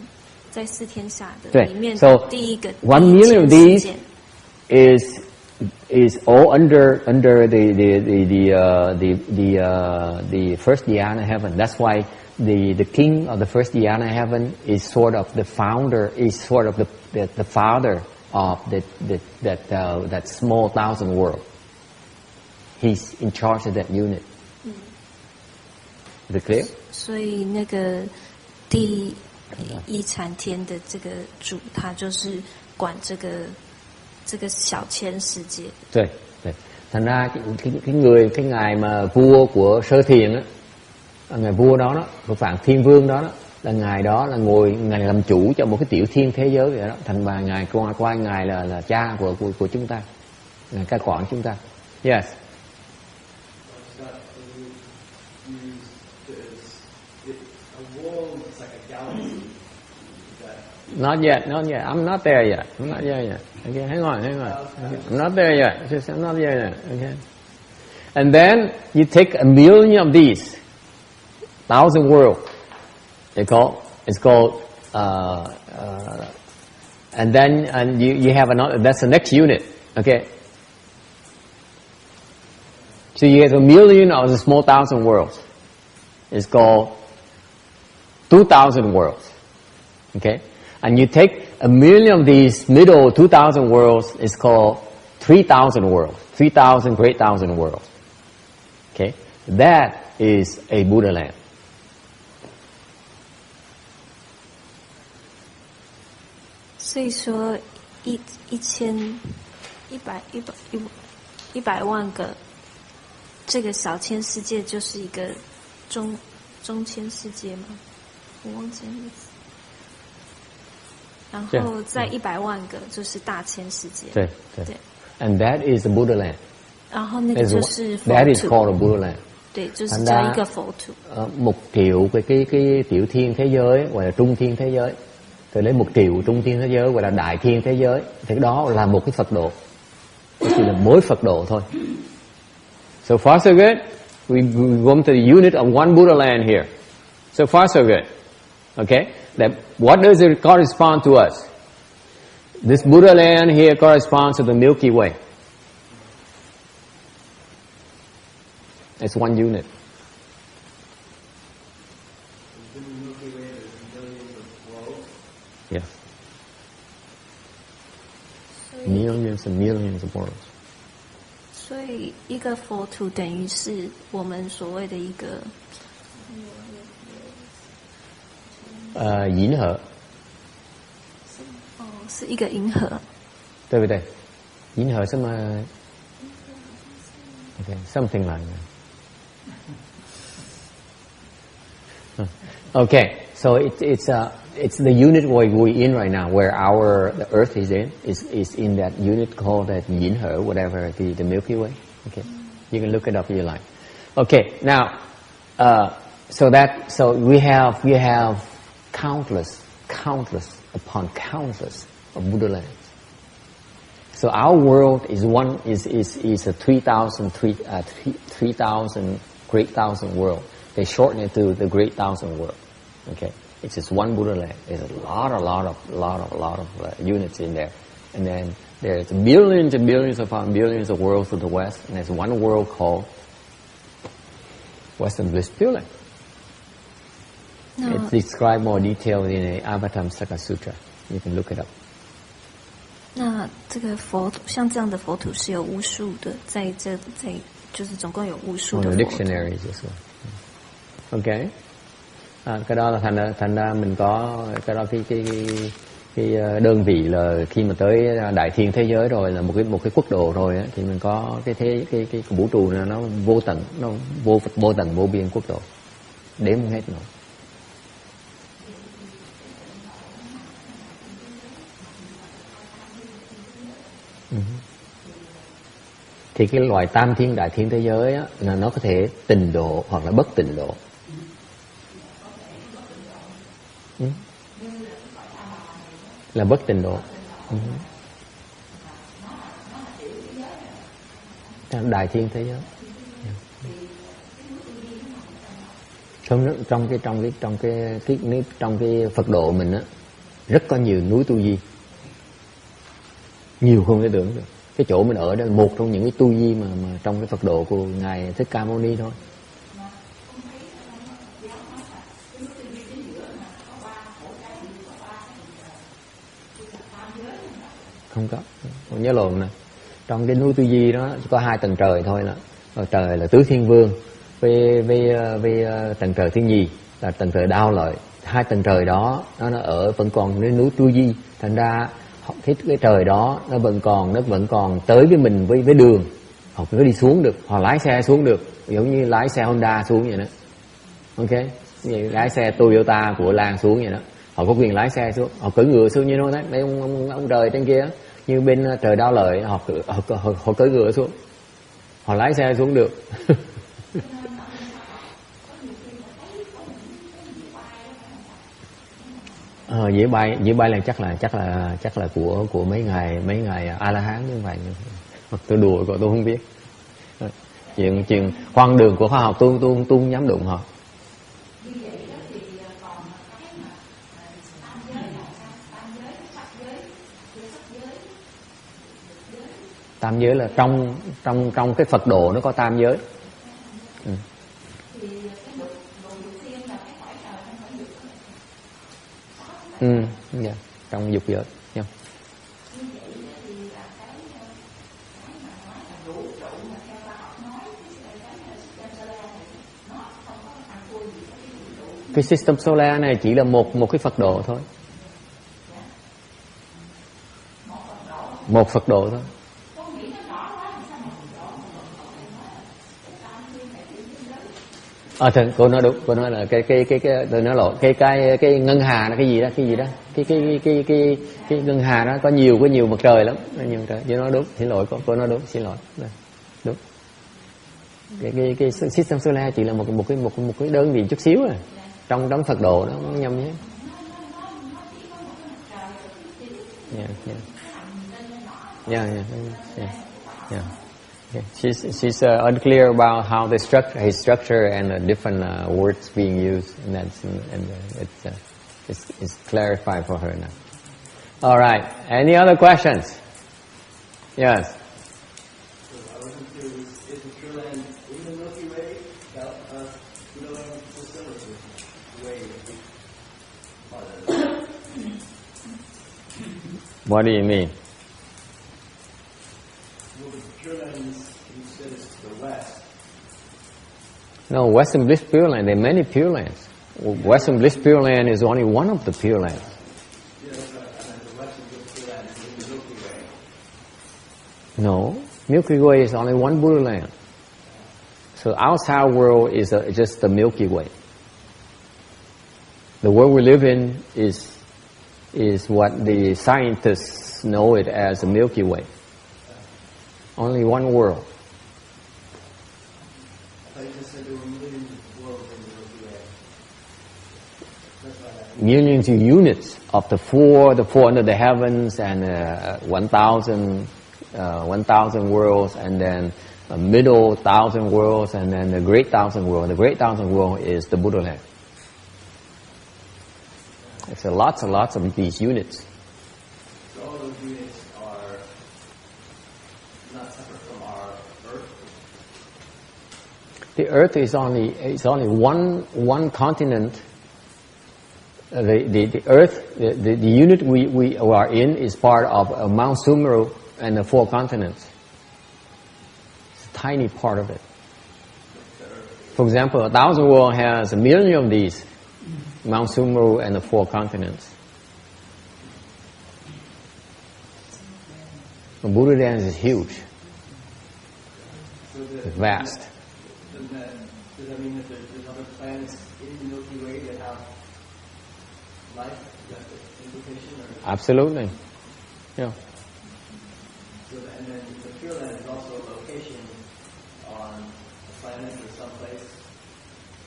在4天下的里面，第一个 1 million of these is all under the first dhyana heaven. That's why the king of the first dhyana heaven is sort of the founder, is sort of the father of that small 1000 world. He's in charge of that unit. Is it clear? 所以那个第一禅天的这个主，他就是管这个小千世界。对，thành ra cái ngài mà vua của sơ thiền á, ngài vua đó của Phạm Thiên Vương đó là ngài ngài làm chủ cho một cái tiểu thiên thế giới vậy đó. Thành ra ngài coi ngài là cha của chúng ta, ngài cai quản chúng ta. Yes. Not yet. I'm not there yet. Okay, hang on. Okay. I'm not there yet. I'm not there yet. Okay. And then you take a million of these, 1,000 worlds. It's called and then you have another. That's the next unit. Okay. So you get a million of the small 1,000 worlds. It's called 2,000 worlds. Okay. And you take a million of these middle 2,000 worlds. It's called 3,000 worlds. 3,000 great thousand worlds. Okay. That is a Pureland.所以说100万个这个小千世界就是一个中千世界吗？我忘记了意思。然后再100万个就是大千世界。对。And that is a Pureland. 然后那个就是佛土。That is called a Pureland. 对，就是叫一个佛土。1 triệu cái tiểu thiên thế giới gọi là trung thiên thế giới. Rồi lấy 1 triệu trung thiên thế giới gọi là đại thiên thế giới. Thì đó là một cái Phật độ. Chỉ là mỗi Phật độ thôi. So far so good. We go to the unit of one Pureland here. So far so good. Okay? That what does it correspond to us? This Pureland here corresponds to the Milky Way. It's one unit. Yes. Millions and millions of worlds. 所以一个佛土等于是我们所谓的一个银河。是一个银河。对不对？银河什么 Okay, something like that. Okay, so it's the unit where we're in right now, where the Earth is in that unit called that Yin He, whatever the Milky Way. Okay, you can look it up if you like. Okay, now so we have countless upon countless of Purelands. So our world is a 3,000 great thousand world. They shorten it to the great thousand world. Okay, it's just one Pureland. There's a lot of units in there, and then there's billions and billions upon billions of worlds to the west, and there's one world called Western Bliss Pureland. No. It's described more detailed in the Amitabha Sutra. You can look it up. 那这个佛土，像这样的佛土是有无数的，就是总共有无数的佛土。Dictionaries as well. Okay. Cái đó là thành ra mình có cái đó cái đơn vị là khi mà tới đại thiên thế giới rồi là một cái quốc độ rồi á, thì mình có cái vũ trụ này nó vô tận, nó vô tận vô biên quốc độ, đếm không hết nổi. Thì cái loài tam thiên đại thiên thế giới á, là nó có thể tịnh độ hoặc là bất tịnh độ. Là bất tịnh độ. Đại thiên thế giới. Trong cái Phật độ mình á, rất có nhiều núi tu di, nhiều không thể tưởng được. Cái chỗ mình ở đó là một trong những cái tu di mà trong cái Phật độ của ngài Thích Ca Mâu Ni thôi. Không có nhớ lộn nè. Trong cái núi tu di đó chỉ có 2 tầng trời thôi, là trời là tứ thiên vương với tầng trời thiên nhì là tầng trời đao lợi. 2 tầng trời đó nó ở vẫn còn cái núi tu di, thành ra cái trời đó nó vẫn còn tới với mình với đường, họ có đi xuống được, họ lái xe xuống được, giống như lái xe Honda xuống vậy đó. Ok, như lái xe Toyota của Lan xuống vậy đó, họ có quyền lái xe xuống, họ cưỡi ngựa xuống như nó đấy, mấy ông trời trên kia, như bên trời Đao Lợi họ cưỡi ngựa xuống, họ lái xe xuống được. Dĩa bay là chắc là của mấy ngài A La Hán như vậy, hoặc tôi đùa còn tôi không biết. chuyện con đường của khoa học tôi không dám đụng họ. Tam giới là trong cái Phật độ nó có tam giới. Yeah, trong dục giới. Yeah. Cái system solar này chỉ là một cái Phật độ thôi. Một Phật độ thôi. Thật, cô nói đúng, cô nói là cái tôi nói lộn, cái ngân hà nó cái gì đó, cái ngân hà đó có nhiều mặt trời lắm, nhiều mặt trời. Tôi nói đúng, xin lỗi cô nói đúng, xin lỗi. Đúng. Cái system solar chỉ là một cái đơn vị chút xíu à. Trong Phật độ nó không nhầm nhé. Yeah. Okay. She's unclear about how his structure and the different words being used, and it's clarified for her now. All right. Any other questions? Yes. So I was confused. Is the Pureland in the Milky Way? Pureland is similar to the way What do you mean? No, Western Bliss Pure Land, there are many Pure Lands. Western Bliss Pure Land is only one of the Pure Lands. No, Milky Way is only one Buddha land. So outside world is just the Milky Way. The world we live in is what the scientists know it as the Milky Way. Only one world. Millions of units of the four under the heavens, and 1,000 worlds, and then a middle 1,000 worlds, and then the great 1,000 world. The great 1,000 world is the Buddha land. It's lots and lots of these units. So all those units are not separate from our Earth? The Earth is only one continent. The Earth, the unit we are in is part of Mount Sumeru and the 4 continents. It's a tiny part of it. For example, 1,000 world has 1 million of these. Mount Sumeru and the 4 continents. The Buddha land is huge. It's vast. Does that mean that there's other planets in the Milky Way that have life? Is that the implication? Or? Absolutely. Yeah. So, and then the Pure Land is also a location on a planet or someplace?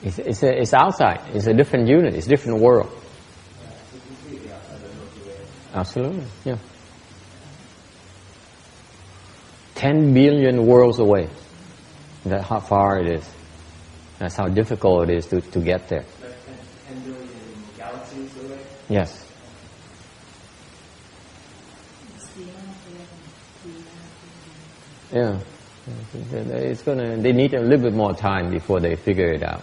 It's outside. It's a different unit. It's a different world. Yeah, it's completely outside the Milky Way. Absolutely. Yeah. 10 billion worlds away. That's how far it is. That's how difficult it is to get there. Like 10 billion galaxies away? Yes. Yeah. They need a little bit more time before they figure it out.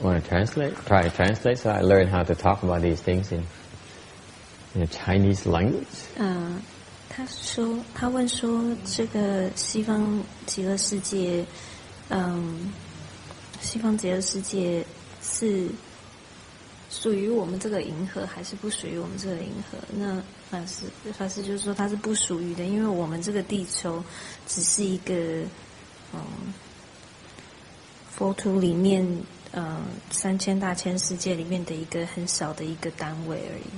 Want to translate? Try to translate so I learn how to talk about these things in the Chinese language. 他问说，这个西方极乐世界，西方极乐世界是属于我们这个银河，还是不属于我们这个银河？那法师就是说它是不属于的，因为我们这个地球只是一个佛土里面3000大千世界里面的一个很小的一个单位而已。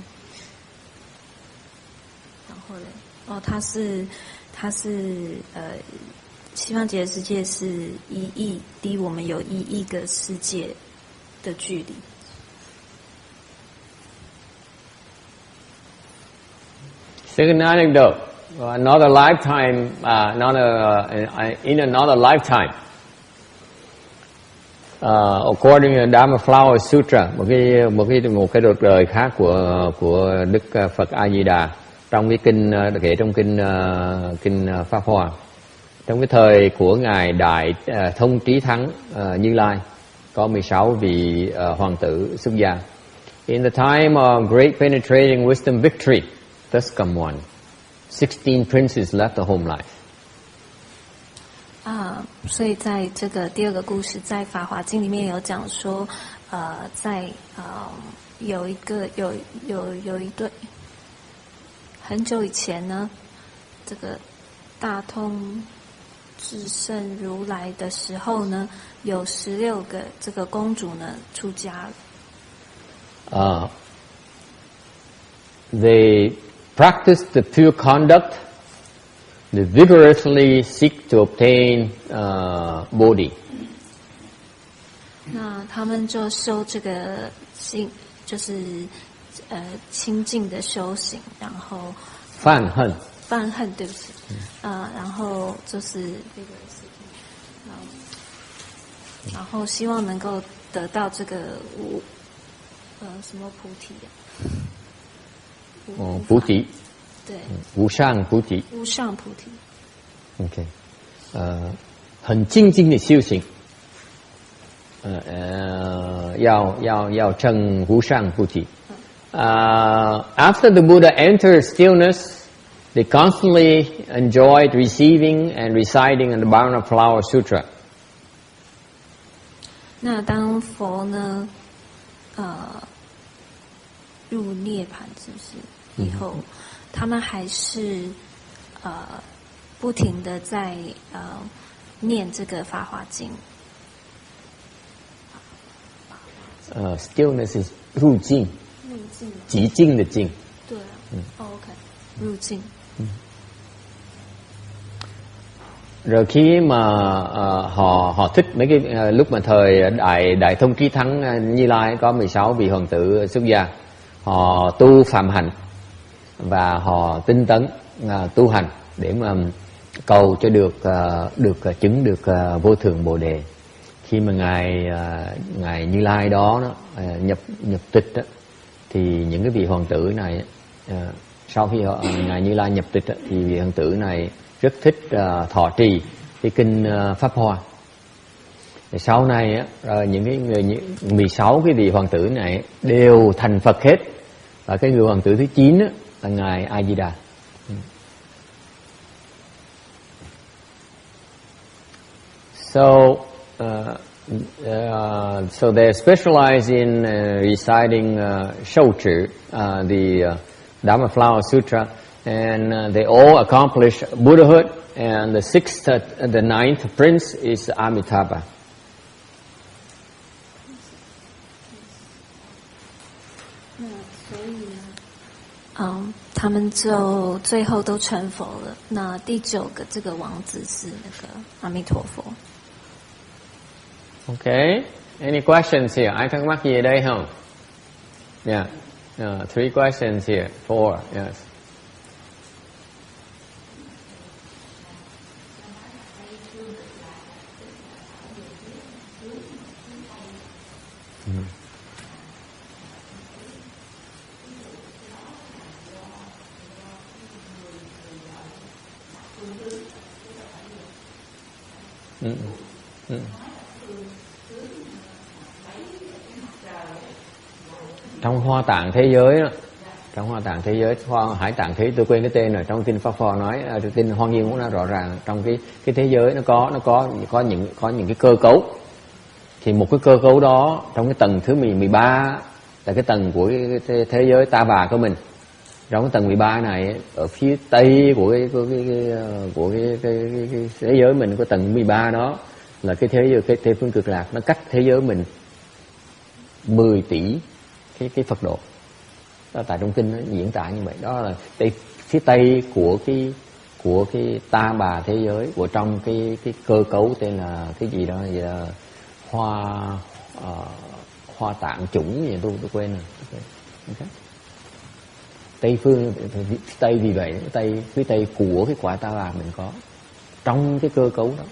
然后呢，它是西方极乐世界是1亿，离我们有1亿个世界的距离。Second anecdote. Another lifetime, in another lifetime. According to Dharma Flower Sutra, một cái đột đời khác của Đức Phật A Di Đà, trong cái kinh kể trong kinh Pháp Hoa, trong cái thời của ngài Đại Thông Trí Thắng Như Lai, có 16 vị hoàng tử xuất gia. In the time of great penetrating wisdom victory, thus come one. 16 princes left the home life. 所以在这个第二个故事，在《法华经》里面有讲说，有一对，很久以前呢，这个大通智胜如来的时候呢，有16个这个公主呢出家了。They practiced the pure conduct. They vigorously seek to obtain Bodhi. 那他们就修这个就是清净的修行，然后犯恨，对不起，然后就是这个然后希望能够得到这个什么菩提菩提。对，无上菩提。无上菩提。OK，很精进的修行，要证无上菩提。After the Buddha entered stillness, they constantly enjoyed receiving and reciting the Dharma Flower Sutra. 那当佛呢，入涅槃是不是以后？他们还是不停的在念这个《法华经》。Stillness is 入境，寂静的静。对啊，OK， 入境。Rồi khi mà họ thích mấy cái lúc mà thời Đại Thông Trí Thắng Như Lai có 16 vị hoàng tử xuất gia, họ tu phạm hạnh và họ tinh tấn tu hành để mà cầu cho được chứng được vô thượng Bồ đề. Khi mà ngài Như Lai đó nhập tịch đó, thì những cái vị hoàng tử này sau khi ngài Như Lai nhập tịch đó, thì vị hoàng tử này rất thích thọ trì cái kinh Pháp Hoa. Sau này những cái 16 cái vị hoàng tử này đều thành Phật hết, và cái người hoàng tử thứ 9 đó, là ngài A Di Đà. So they specialize in reciting Shou Chữ, the Dharma Flower Sutra, and they all accomplish Buddhahood. And the 6th, the 9th prince is Amitabha. 他们就最后都成佛了。那第9个这个王子是那个阿弥陀佛。Okay. Any questions here? Ai thắc mắc gì ở đây không? Yeah. 3 questions here. 4. Yes. Trong Hoa Tạng thế giới đó, trong Hoa Tạng thế giới, Hải Tạng thế, tôi quên cái tên rồi, trong kinh Pháp Hoa nói, kinh Hoa Nghiêm cũng nói rõ ràng, trong cái thế giới nó có những cái cơ cấu, thì một cái cơ cấu đó trong cái tầng thứ 13 là cái tầng của cái thế giới ta bà của mình. Trong cái tầng 13 này, ở phía tây của cái thế giới mình, cái tầng 13 đó là cái thế phương cực lạc, nó cách thế giới mình 10 tỷ cái Phật độ. Đó, tại trong kinh nó diễn tả như vậy. Đó là phía tây của cái ta bà thế giới, của trong cái cơ cấu tên là cái gì đó, vậy là hoa tạng chủng gì tôi quên rồi. Okay. Tây phương, Tây vì vậy phía Tây của cái quả Ta Bà mình có trong cái cơ cấu đó.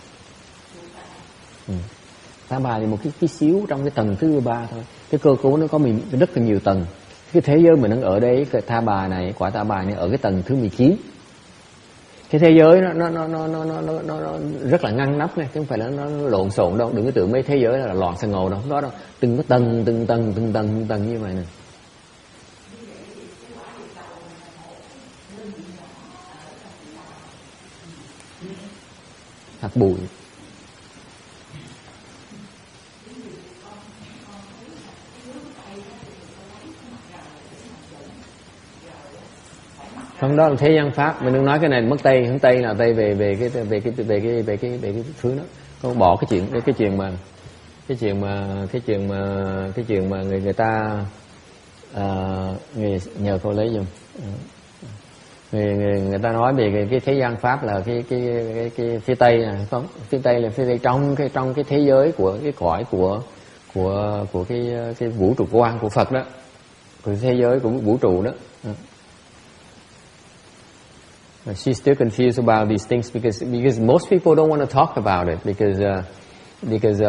Ta Bà thì một cái xíu trong cái tầng thứ 3 thôi. Cái cơ cấu nó có rất là nhiều tầng. Cái thế giới mình đang ở đây, cái Ta Bà này, quả Ta Bà này ở cái tầng thứ 19. Cái thế giới nó rất là ngăn nắp này, chứ không phải là nó lộn xộn đâu. Đừng có tưởng mấy thế giới là loạn xà ngầu đâu, không có đâu. Từng cái tầng như vậy nè. Hạt bụi. Không, đó là thế gian pháp. Mình đừng nói cái này mất Tây, hướng Tây là Tây về cái thứ đó. Không bỏ cái chuyện mà người ta nhờ cô lấy giùm. Người ta nói về cái thế gian pháp là cái phía Tây này, không? Phía Tây là phía Tây trong cái thế giới của cái cõi của cái vũ trụ quan của Phật đó, của thế giới của vũ trụ đó. She's still confused about these things because most people don't want to talk about it because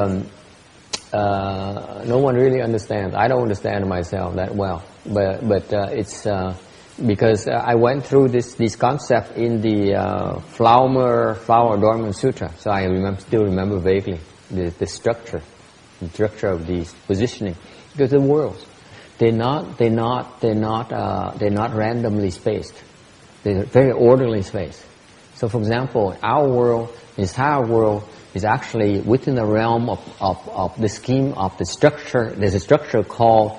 no one really understands. I don't understand myself that well, but it's because I went through this concept in the Flower Dharma Sutra, so I still remember vaguely the structure of these positioning. Because the worlds, they're not randomly spaced. They're very orderly space. So, for example, our world, this entire world, is actually within the realm of the scheme of the structure. There's a structure called,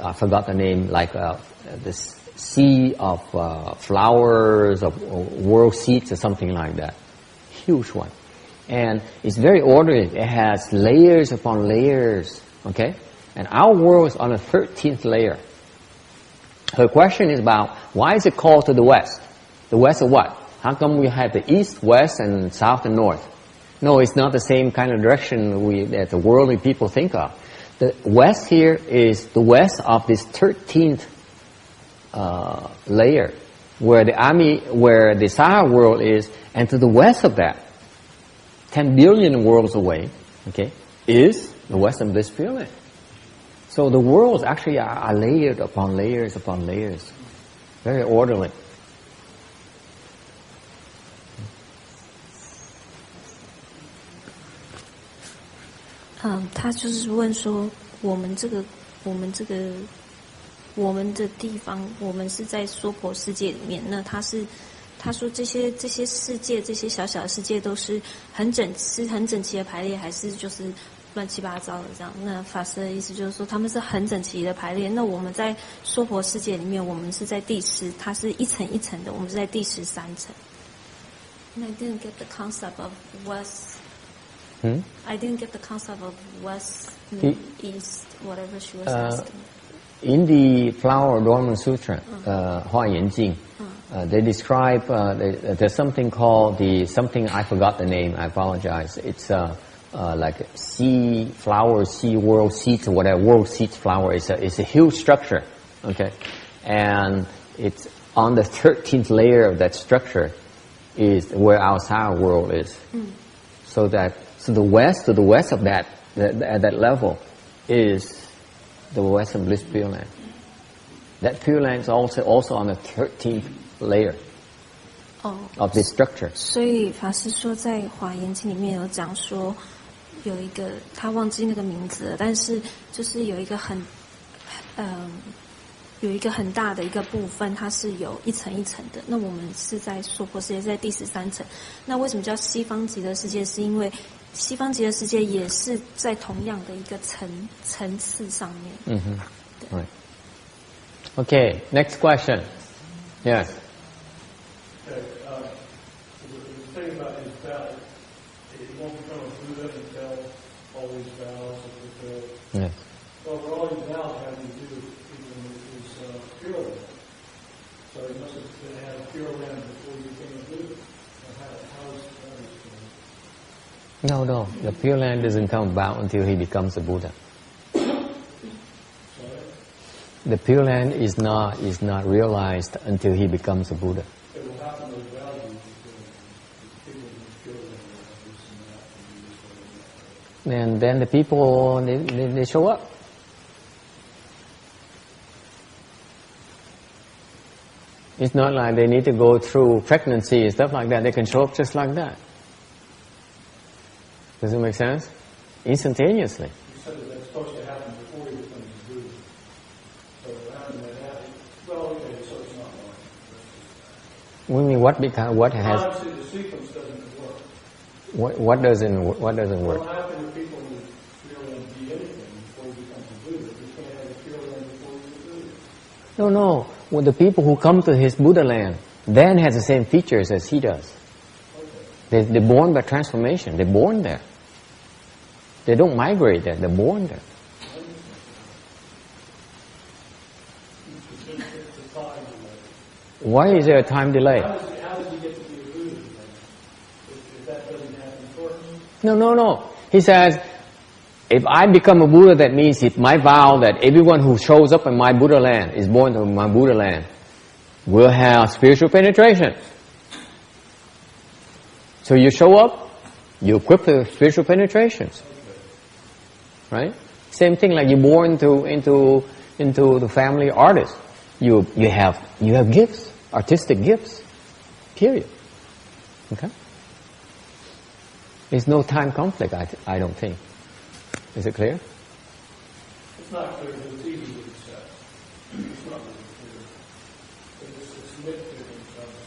I forgot the name, like this sea of flowers, of world seeds or something like that. Huge one. And it's very orderly. It has layers upon layers, okay? And our world is on the 13th layer. Her question is about, why is it called to the west? The west of what? How come we have the east, west, and south and north? No, it's not the same kind of direction that the worldly people think of. The west here is the west of this 13th layer, where the Sahara world is, and to the west of that, 10 billion worlds away, okay, is the western bliss Pureland. So the worlds actually are layered upon layers upon layers, very orderly.他就是问说，我们的地方，我们是在娑婆世界里面。那他说这些世界，这些小小的世界都是很整齐的排列，还是就是乱七八糟的这样？那法师的意思就是说，他们是很整齐的排列。那我们在娑婆世界里面，我们是在第10，它是一层一层的，我们是在第13层。I didn't get the concept of west. I didn't get the concept of west, east, whatever she was asking. In the Flower Dharma Sutra, Hoa Yin Jing, they describe there's something called something I forgot the name. I apologize. It's like sea flower, sea world seeds, or whatever. World seeds flower is a huge structure, okay, and it's on the 13th layer of that structure is where our Sahara world is. So to the west of that level is the Western Bliss Pureland. That Pureland is also on the 13th layer of this structure. 所以法师说，在《华严经》里面有讲说，有一个他忘记那个名字了，但是就是有一个很大的一个部分，它是有一层一层的。那我们是在娑婆世界，在第13层。那为什么叫西方极乐世界？是因为西方极乐世界也是在同样的一个层次上面。Right. Okay, next question. Yes. Okay, the thing about his vow, he won't become a Buddha until all these vows are fulfilled. Yes. Well, for all these vows have to do with Pureland. So he must have had a Pureland before he became a Buddha. How is No, the Pureland doesn't come about until he becomes a Buddha. The Pure Land is not realized until he becomes a Buddha. It will happen those values people in the Pure Land will And then the people, they show up. It's not like they need to go through pregnancy and stuff like that. They can show up just like that. Does it make sense? Instantaneously. You said that that's supposed to happen before he becomes a Buddha. So after that, well, okay, so it's not like What do you mean? What has? obviously the sequence doesn't work. What doesn't work? Well, how can the people in the Pure Land be anything before he becomes a Buddha? You can't have a Pure Land before he's a Buddha. No. Well, the people who come to his Buddha land then has the same features as he does. Okay. They're born by transformation. They're born there. They don't migrate there. They're born there. Why is there a time delay? How does he get to be a Buddha if that doesn't happen for him? No. He says, if I become a Buddha, that means it's my vow that everyone who shows up in my Buddha land, is born to my Buddha land, will have spiritual penetration. So you show up, you equip the spiritual penetrations. Right? Same thing like you're born into the family artist. You have gifts, artistic gifts. Period. Okay? There's no time conflict, I don't think. Is it clear? It's not clear, but it's easy to accept. It's not really clear. It's nitpicking, so to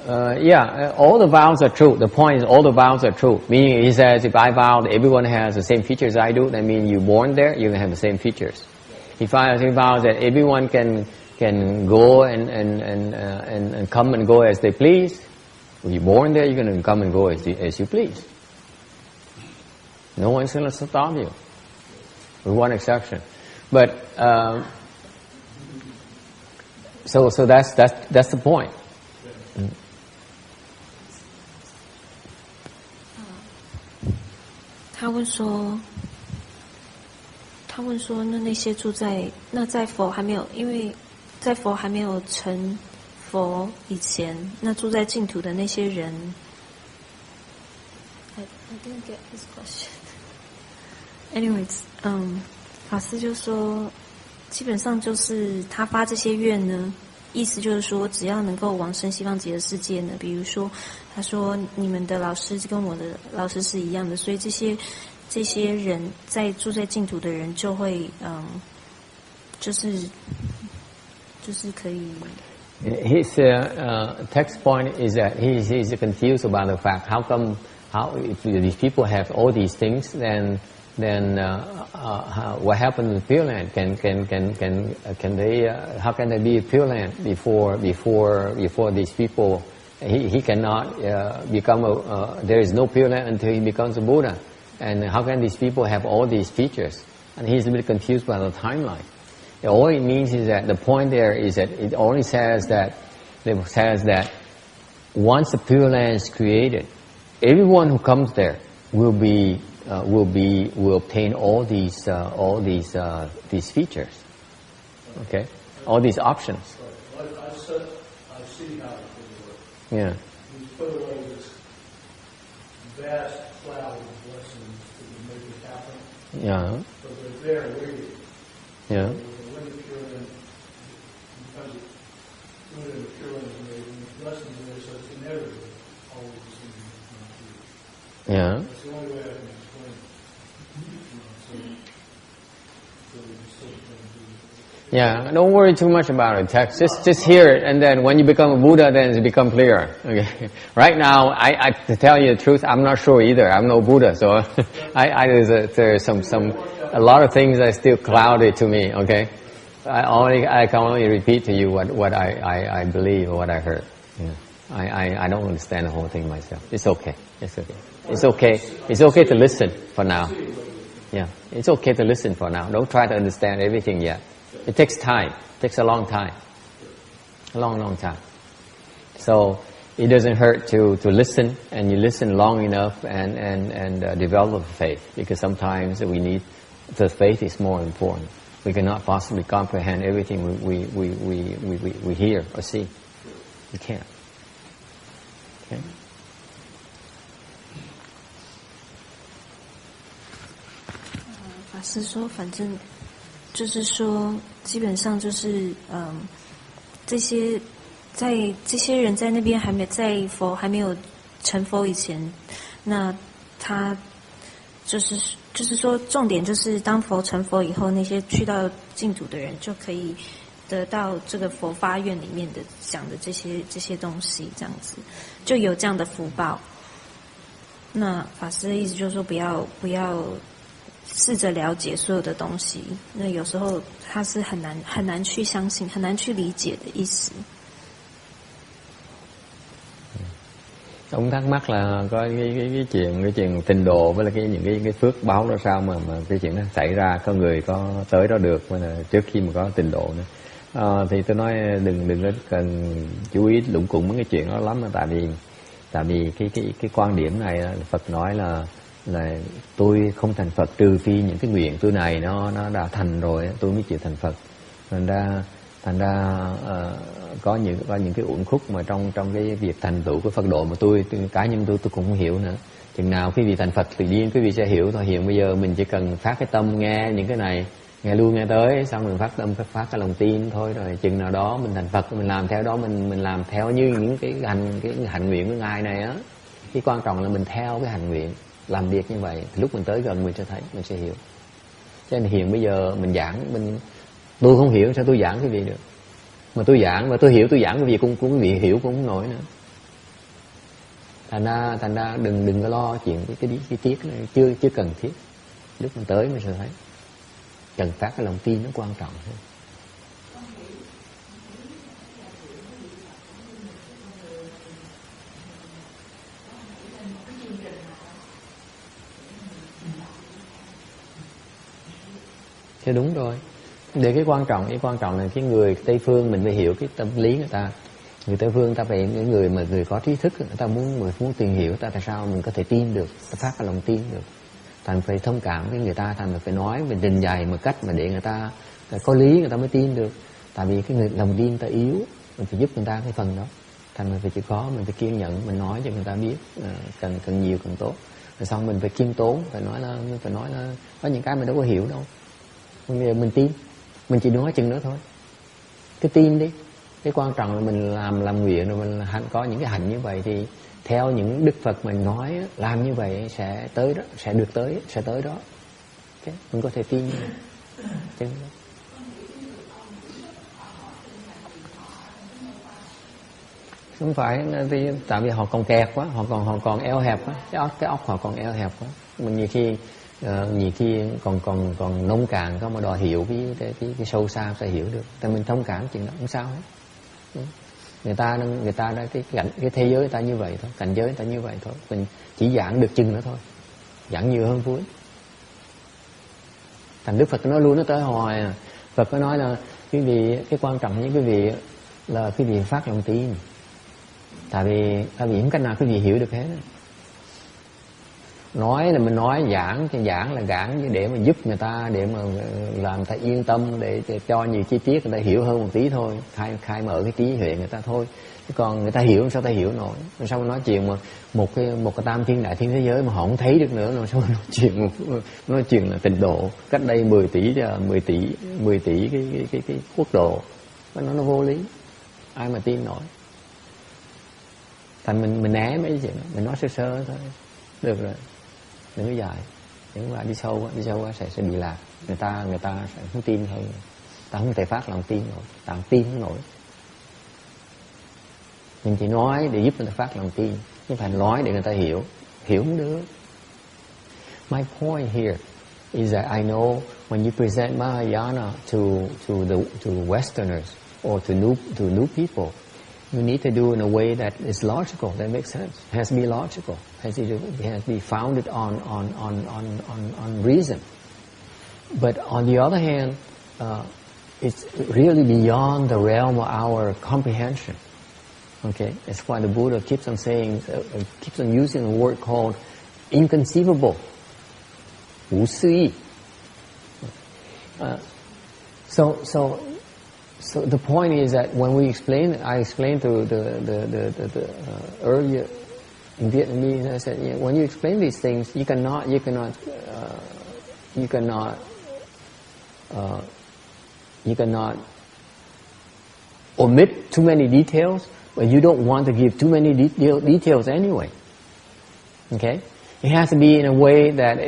speak. All the vows are true. The point is all the vows are true. Meaning he says, if I vow that everyone has the same features I do, that means you're born there, you're going to have the same features. If I vow that everyone can go and come and go as they please, when you're born there, you're going to come and go as you please. No one's going to stop you, with one exception. But so that's the point. 他问说，那些住在在佛还没有，因为在佛还没有成佛以前，那住在净土的那些人。I didn't get his question. Anyways, 法师就说，基本上就是他发这些愿呢，意思就是说，只要能够往生西方极乐世界呢，比如说，他说你们的老师跟我的老师是一样的，所以这些人住在净土的人就会就是可以。His text point is that he's confused about the fact how if these people have all these things, then what happened to Pure Land? Can they? How can they be a Pure Land before these people? He cannot become there is no Pure Land until he becomes a Buddha. And how can these people have all these features? And he's a bit confused by the timeline. All it means is that the point there is that it only says that once the Pure Land is created, everyone who comes there will obtain all these features. Okay, all these options. Right. I see how it could work. Yeah. He's put away this vast cloud of blessings that would make it happen. Yeah. So they're there waiting. Yeah. When the Pure Land becomes when the Pure Land is made, and the blessings are there, so it's inevitable. All of these things come true. Yeah. That's the only way I can explain it. So we still can do it. Yeah, don't worry too much about it. Text. Just hear it, and then when you become a Buddha, then it become clearer. Okay. Right now, I to tell you the truth, I'm not sure either. I'm no Buddha, so there's some a lot of things are still clouded to me. Okay, I can only repeat to you what I believe or what I heard. Yeah. I don't understand the whole thing myself. It's okay. It's okay. It's okay. It's okay to listen for now. Yeah, it's okay to listen for now. Don't try to understand everything yet. It takes time. It takes a long time. A long time. So it doesn't hurt to listen, and you listen long enough and develop faith, because sometimes we need the faith is more important. We cannot possibly comprehend everything we hear or see. We can't. Okay? 法师说，反正就是说，基本上就是这些人在那边还没有成佛以前，那他就是说，重点就是当佛成佛以后，那些去到净土的人就可以得到这个佛发愿里面的讲的这些东西，这样子就有这样的福报。那法师的意思就是说，不要试着了解所有的东西，那有时候它是很难去相信、很难去理解的意思。Ông thắc mắc là có cái chuyện tịnh độ với là những cái phước báo đó sao mà cái chuyện đó xảy ra, có người có tới đó được mà là trước khi mà có tịnh độ nữa. Thì tôi nói đừng có cần chú ý lũng củng mấy cái chuyện đó lắm, tại vì cái quan điểm này Phật nói là tôi không thành Phật trừ phi những cái nguyện tôi này nó đã thành rồi tôi mới chịu thành Phật. Thành ra có những cái uẩn khúc mà trong cái việc thành tựu của Phật độ mà cá nhân tôi cũng không hiểu nữa. Chừng nào quý vị thành Phật tự nhiên quý vị sẽ hiểu thôi. Hiện bây giờ mình chỉ cần phát cái tâm nghe những cái này, nghe luôn nghe tới, xong mình phát tâm phát cái lòng tin thôi, rồi chừng nào đó mình thành Phật mình làm theo đó, mình làm theo như những cái hạnh nguyện của ngài này á. Cái quan trọng là mình theo cái hạnh nguyện, làm việc như vậy thì lúc mình tới gần mình sẽ thấy, mình sẽ hiểu. Cho nên hiện bây giờ mình giảng tôi không hiểu sao tôi giảng cái gì được, mà tôi giảng và tôi hiểu tôi giảng cái gì cũng quý vị hiểu cũng không nổi nữa. Thành ra đừng có lo chuyện cái tiết này, chưa cần thiết. Lúc mình tới mình sẽ thấy cần phát cái lòng tin nó quan trọng hơn. Thế đúng rồi. Để cái quan trọng là cái người Tây phương mình phải hiểu cái tâm lý người ta. Người Tây phương ta phải những người mà người có trí thức, người ta muốn tìm hiểu ta tại sao mình có thể tin được, ta phát cái lòng tin được. Thành phải thông cảm với người ta, thành phải nói mình trình bày một cách mà để người ta có lý người ta mới tin được. Tại vì cái người lòng tin ta yếu, mình phải giúp người ta cái phần đó. Thành mình phải chịu khó, mình phải kiên nhẫn, mình nói cho người ta biết càng nhiều càng tốt. Rồi xong mình phải kiêm tốn, phải nói là có những cái mình đâu có hiểu đâu. Mình tin, mình chỉ nói chừng đó thôi. Cứ tin đi. Cái quan trọng là mình làm nguyện rồi mình có những cái hạnh như vậy thì theo những Đức Phật mình nói làm như vậy sẽ tới đó, sẽ tới đó. Okay? Mình có thể tin như vậy. Chừng đó. Không phải thì tại vì họ còn kẹt quá, họ còn eo hẹp quá, cái óc họ còn eo hẹp quá. Mình nhiều khi còn nông cạn có mà đòi hiểu cái sâu xa sẽ hiểu được. Tại mình thông cảm chuyện đó không sao hết. Người ta đã cái thế giới người ta như vậy thôi, cảnh giới người ta như vậy thôi. Mình chỉ giảng được chừng nữa thôi, giảng nhiều hơn vui. Thành Đức Phật nói luôn, nó tới hồi Phật có nói là quý vị, cái quan trọng với quý vị là quý vị phát lòng tin. Tại vì không cách nào quý vị hiểu được hết. Nói là mình nói, giảng là giảng để mà giúp người ta, để mà làm người ta yên tâm, để cho nhiều chi tiết người ta hiểu hơn một tí thôi, khai mở cái trí huệ người ta thôi. Chứ còn người ta hiểu sao ta hiểu nổi. Sao nói chuyện mà một cái tam thiên đại thiên thế giới mà họ không thấy được nữa, sao nói chuyện là tịnh độ cách đây 10 tỷ cái quốc độ, nó vô lý, ai mà tin nổi. Thành mình né mấy chuyện đó, mình nói sơ sơ thôi, được rồi, đừng có dài, đừng có đi sâu quá sẽ bị lạc. Người ta sẽ không tin hơn, ta không thể phát lòng tin nổi, ta không tin không nổi. Mình chỉ nói để giúp người ta phát lòng tin, chứ phải nói để người ta hiểu không được. My point here is that I know when you present Mahayana to Westerners or to new people, you need to do in a way that is logical, that makes sense. It has to be logical. It has to be founded on reason. But on the other hand, it's really beyond the realm of our comprehension. Okay, that's why the Buddha keeps on saying, keeps on using a word called inconceivable, 无思议. So the point is that when we explain, I explained to the earlier in Vietnamese, I said, when you explain these things, you cannot omit too many details, but you don't want to give too many details anyway. Okay, it has to be in a way that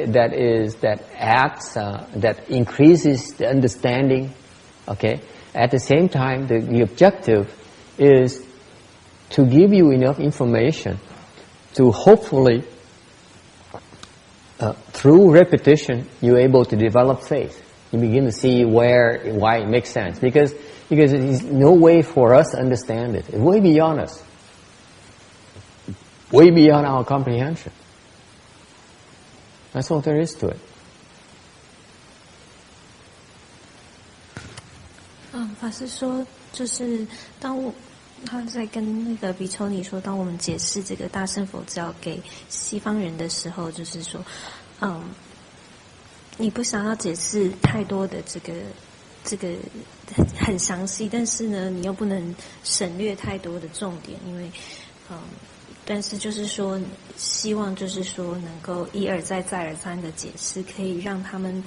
increases the understanding. Okay, at the same time, the objective is to give you enough information to hopefully, through repetition, you're able to develop faith. You begin to see why it makes sense. Because there's no way for us to understand it. It's way beyond us. Way beyond our comprehension. That's all there is to it. 法师说，就是他在跟那个比丘尼说，当我们解释这个大乘佛教给西方人的时候，就是说，你不想要解释太多的这个很详细，但是呢，你又不能省略太多的重点，因为但是就是说，希望就是说能够一而再再而三的解释，可以让他们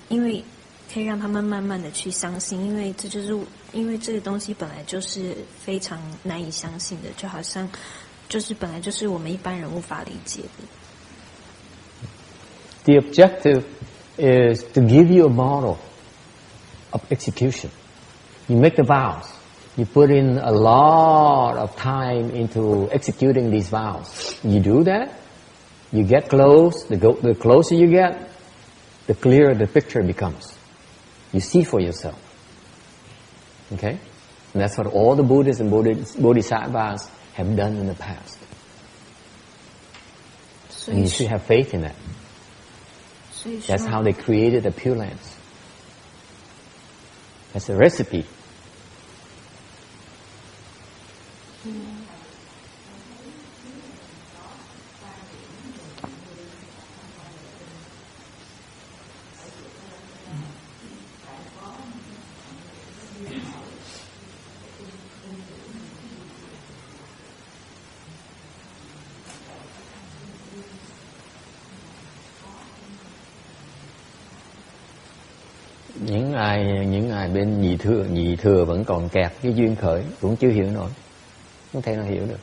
因为可以让他们慢慢的去相信，因为这个东西本来就是非常难以相信的，就好像就是本来就是我们一般人无法理解的。The objective is to give you a model of execution. You make the vows. You put in a lot of time into executing these vows. You do that, you get close. The closer you get, the clearer the picture becomes. You see for yourself. Okay? And that's what all the Buddhas and Bodhisattvas have done in the past. And you should have faith in that. That's how they created the Pureland. That's a recipe. Những ai bên nhị thừa vẫn còn kẹt cái duyên khởi cũng chưa hiểu nổi, không thể nào hiểu được.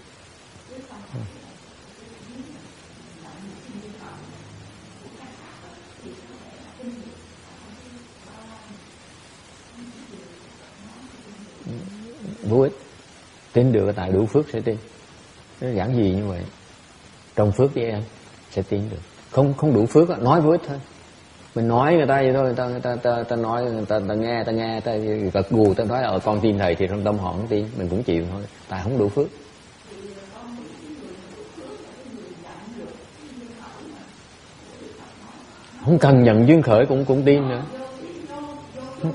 Vô ích. Tin được tại đủ phước sẽ tin. Nó giản gì như vậy. Trồng phước với em sẽ tin được. Không đủ phước nói vô ích thôi. Mình nói người ta vậy thôi, ta nói người ta nghe ta gật gù, ta nói là con tin thầy thì trong tâm họ không tin, mình cũng chịu thôi, tại không đủ phước. Không cần nhận duyên khởi cũng tin nữa,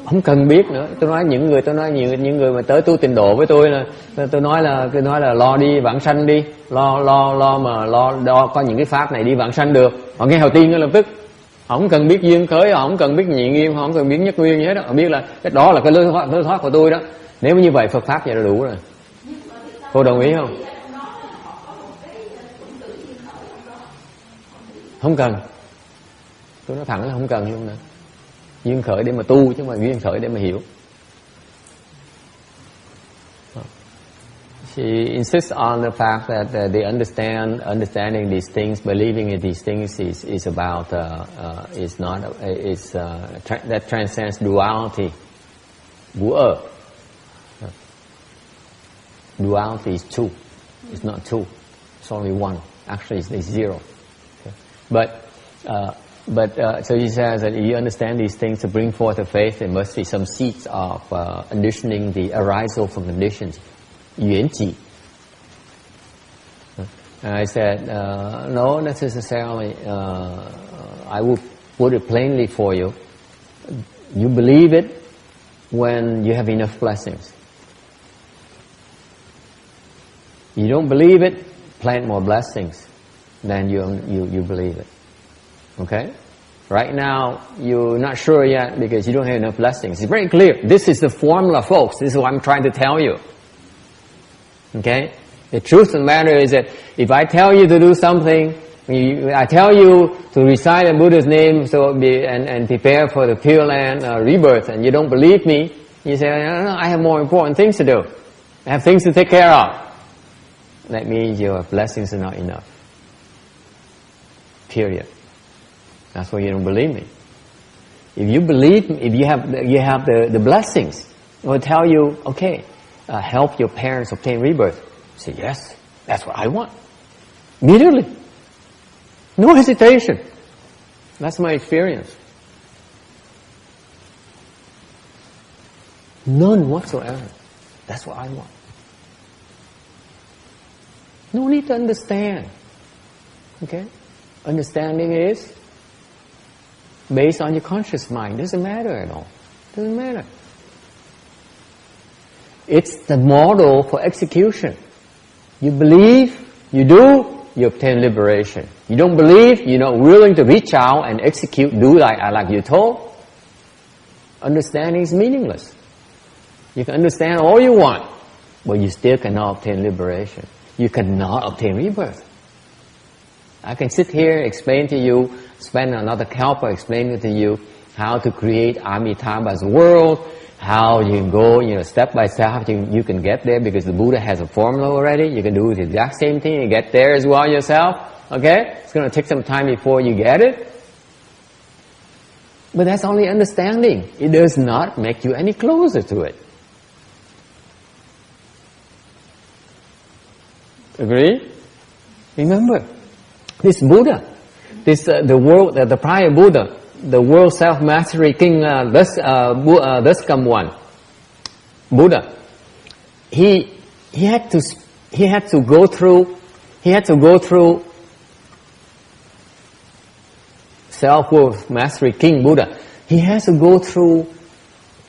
không cần biết nữa. Tôi nói những người mà tới tu tịnh độ với tôi là tôi nói là lo đi vãng sanh đi, lo có những cái pháp này đi vãng sanh được, họ nghe họ tin lập tức. Họ không cần biết duyên khởi, họ không cần biết nhị nghiêm, họ không cần biết nhất nguyên gì hết đó. Họ biết là cái đó là cái lối thoát của tôi đó. Nếu như vậy Phật pháp vậy là đủ rồi. Cô đồng ý không? Không cần. Tôi nói thẳng là không cần luôn nữa. Duyên khởi để mà tu chứ không phải duyên khởi để mà hiểu. She insists on the fact that they understanding these things, believing in these things is about that transcends duality. Duality is two. It's not two. It's only one. Actually, it's zero. Okay. But so he says that you understand these things to bring forth a faith. There must be some seeds of conditioning the arisal from conditions. Yuan Ji. I said, no, not necessarily. I would put it plainly for you. You believe it when you have enough blessings. You don't believe it, plant more blessings, then you believe it. Okay? Right now, you're not sure yet because you don't have enough blessings. It's very clear. This is the formula, folks. This is what I'm trying to tell you. Okay? The truth of the matter is that if I tell you to do something, I tell you to recite the Buddha's name and prepare for the Pureland rebirth, and you don't believe me, you say, no, I have more important things to do. I have things to take care of. That means your blessings are not enough. Period. That's why you don't believe me. If you believe, if you have the blessings, it will tell you, okay, help your parents obtain rebirth. Say, yes, that's what I want. Immediately. No hesitation. That's my experience. None whatsoever. That's what I want. No need to understand. Okay? Understanding is based on your conscious mind. Doesn't matter at all. Doesn't matter. It's the model for execution. You believe, you do, you obtain liberation. You don't believe, you're not willing to reach out and execute, do like you're told. Understanding is meaningless. You can understand all you want, but you still cannot obtain liberation. You cannot obtain rebirth. I can sit here, explain to you, spend another kalpa explaining to you how to create Amitabha's world, how you can go, step by step, you can get there because the Buddha has a formula already. You can do the exact same thing and get there as well yourself. Okay? It's going to take some time before you get it. But that's only understanding. It does not make you any closer to it. Agree? Remember, this Buddha, the prior Buddha, the world self-mastery king, thus come one, Buddha. He had to go through self-worth mastery king Buddha. He has to go through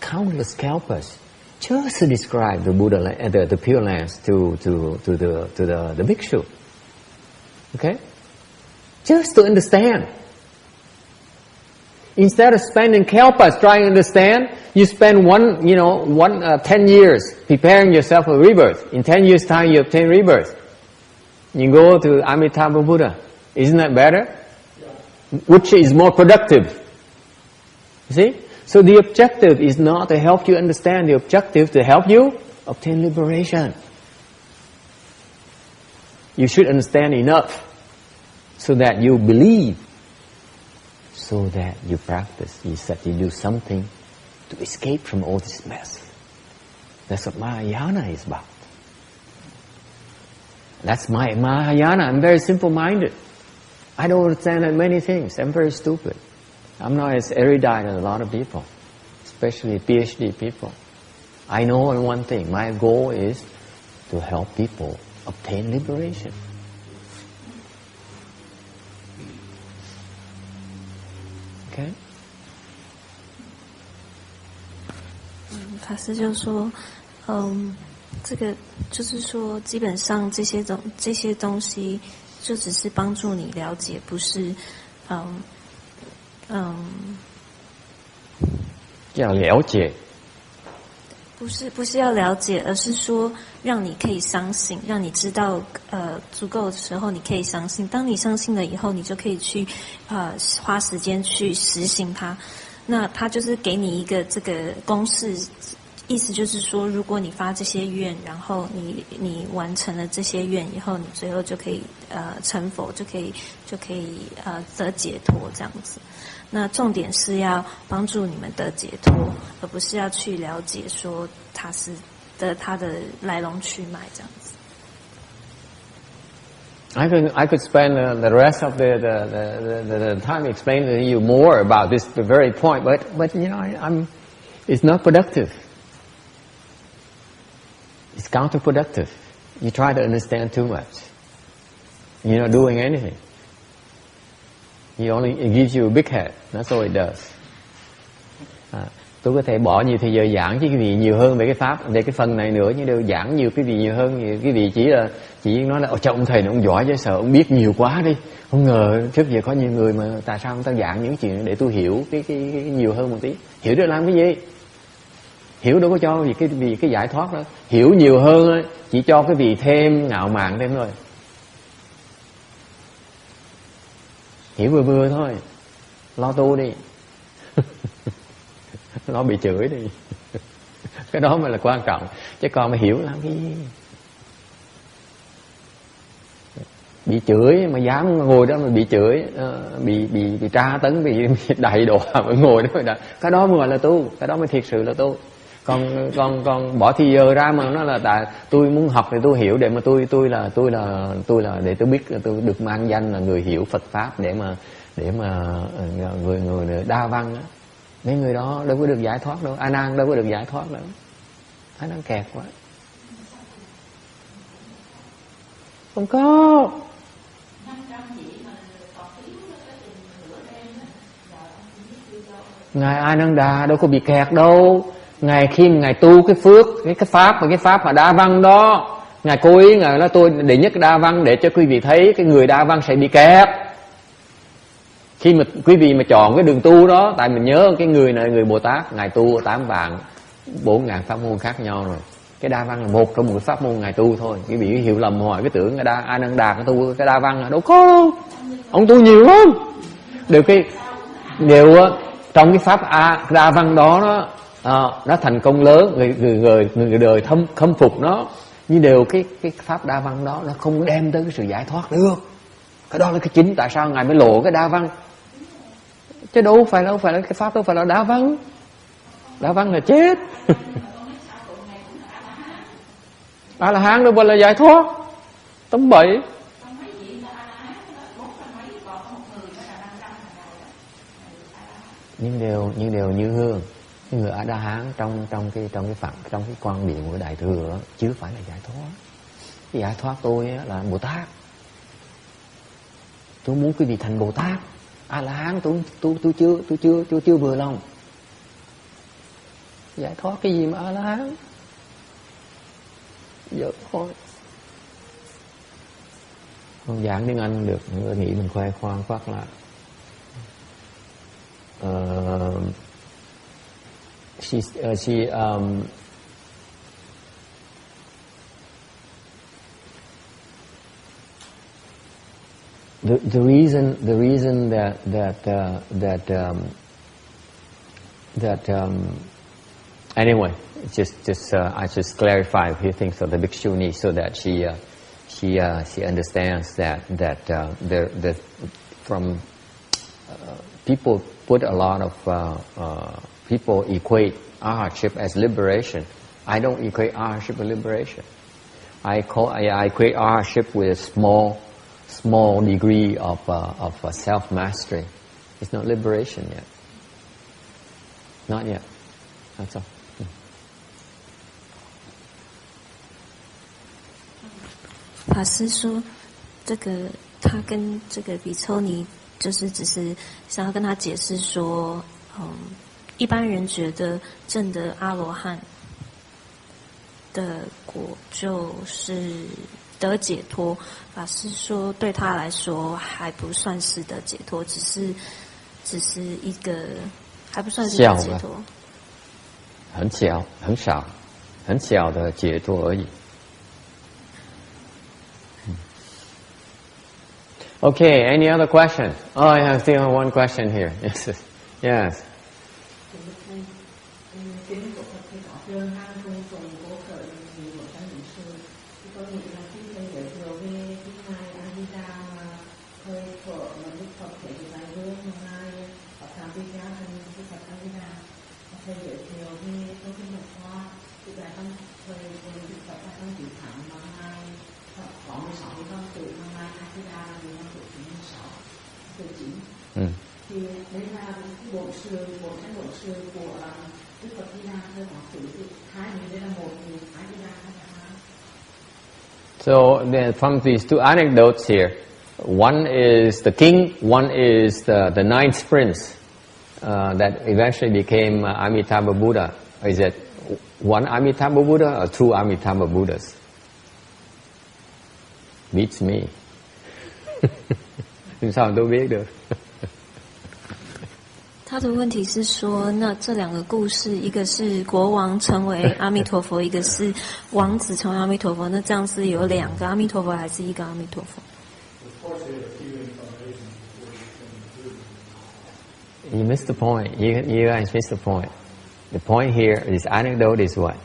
countless kalpas just to describe the Buddha, the Pure Lands to the bhikshu. Okay, just to understand. Instead of spending kalpas trying to understand, you spend 10 years preparing yourself for rebirth. In 10 years' time, you obtain rebirth. You go to Amitabha Buddha. Isn't that better? Yeah. Which is more productive? You see? So the objective is not to help you understand. The objective is to help you obtain liberation. You should understand enough so that you believe, so that you practice, you do something to escape from all this mess. That's what Mahayana is about. That's my Mahayana. I'm very simple-minded. I don't understand that many things. I'm very stupid. I'm not as erudite as a lot of people, especially PhD people. I know only one thing. My goal is to help people obtain liberation. Okay? 法师就说，这个就是说，基本上这些东西就只是帮助你了解，不是，要了解，不是要了解，而是说让你可以相信，让你知道足够的时候，你可以相信。当你相信了以后，你就可以去花时间去实行它。那它就是给你一个这个公式，意思就是说，如果你发这些愿，然后你完成了这些愿以后，你最后就可以成佛，就可以得解脱这样子。那重点是要帮助你们得解脱，而不是要去了解说它的来龙去脉这样子。I could spend the rest of the time explaining to you more about this very point, but it's not productive. It's counterproductive. You try to understand too much. You're not doing anything. It gives you a big head. That's all it does. Tôi có thể bỏ nhiều thời giờ giảng với quý vị nhiều hơn về cái pháp, về cái phần này nữa, nhưng đều giảng nhiều quý vị nhiều hơn. Quý vị chỉ nói là trời, ông thầy này ông giỏi chứ, sợ ông biết nhiều quá đi. Không ngờ trước giờ có nhiều người mà tại sao ông ta giảng những chuyện để tôi hiểu cái nhiều hơn một tí. Hiểu để làm cái gì? Hiểu đâu có cho vì cái giải thoát đó. Hiểu nhiều hơn chỉ cho cái vị thêm ngạo mạn thêm thôi. Hiểu vừa vừa thôi. Lo tu đi. Nó bị chửi đi. Cái đó mới là quan trọng. Chứ còn mà hiểu làm cái gì? Bị chửi mà dám ngồi đó mà bị chửi, bị tra tấn, bị đầy đọa mà ngồi đó mà cái đó mới gọi là tu. Cái đó mới thiệt sự là tu. Còn bỏ thì giờ ra mà nó là tại tôi muốn học thì tôi hiểu để mà tôi là để tôi biết tôi được mang danh là người hiểu Phật pháp để mà người đa văn á. Mấy người đó đâu có được giải thoát đâu. A Nan đâu có được giải thoát đâu. A Nan kẹt quá. Không có. Ngài A Nan Đà đâu có bị kẹt đâu. Ngài khi Ngài tu cái phước, cái pháp mà đa văn đó, Ngài cố ý Ngài nói tôi để nhất đa văn để cho quý vị thấy cái người đa văn sẽ bị kẹt. Khi mà quý vị mà chọn cái đường tu đó, tại mình nhớ cái người này người Bồ Tát, Ngài tu 8 vạn 4.000 pháp môn khác nhau rồi. Cái đa văn là một trong 10 pháp môn Ngài tu thôi. Quý vị hiểu lầm hỏi cái tưởng A Nan Đà cái tu cái đa văn là đâu có đâu. Ông tu nhiều lắm. Đều trong cái pháp đa văn đó nó thành công lớn, người đời khâm phục nó. Nhưng đều cái pháp đa văn đó nó không đem tới cái sự giải thoát được. Cái đó là cái chính tại sao Ngài mới lộ cái đa văn. Chứ đâu phải là cái pháp đâu phải là đa văn. Đa văn là chết. A La Hán đâu phải là giải thoát. Tấm bậy. Nhưng đều như hương. Nhưng người A La Hán trong cái quan điểm của Đại Thừa đó, chứ phải là giải thoát. Cái giải thoát tôi là Bồ Tát. Tôi muốn quý vị thành Bồ Tát. A La Hán tôi chưa vừa lòng. Giải thoát cái gì mà A La Hán? Giờ thôi. Không giảng tiếng Anh được, tôi nghĩ mình khoe khoang phát lại. The reason that anyway, I just clarify a few things for the bhikshuni so that she understands that the from people put a lot of people equate hardship as liberation. I don't equate hardship with liberation. I equate hardship with a small degree of self-mastery. It's not liberation yet. Not yet. That's all. Pháp sư说，这个他跟这个比丘尼就是只是想要跟他解释说，一般人觉得证得阿罗汉的果就是得解脱，法师说对他来说还不算是得解脱，只是一个还不算是得解脱，很小的解脱而已。Okay, any other question? Oh, I have still one question here. Yes. Thì đấy là bộ sư của Đức Phật Di Đà thưa họ sử dụng hai người đây là một người A Di Đà hay là hai. So from these two anecdotes here, one is the king, one is the ninth prince. that eventually became Amitabha Buddha? Or is it one Amitabha Buddha or two Amitabha Buddhas? Beats me. Sao tôi biết được?他的问题是说，那这两个故事，一个是国王成为阿弥陀佛，一个是王子成为阿弥陀佛，那这样是有两个阿弥陀佛还是一个阿弥陀佛？ You missed the point. You guys missed the point. The point here, this anecdote is what?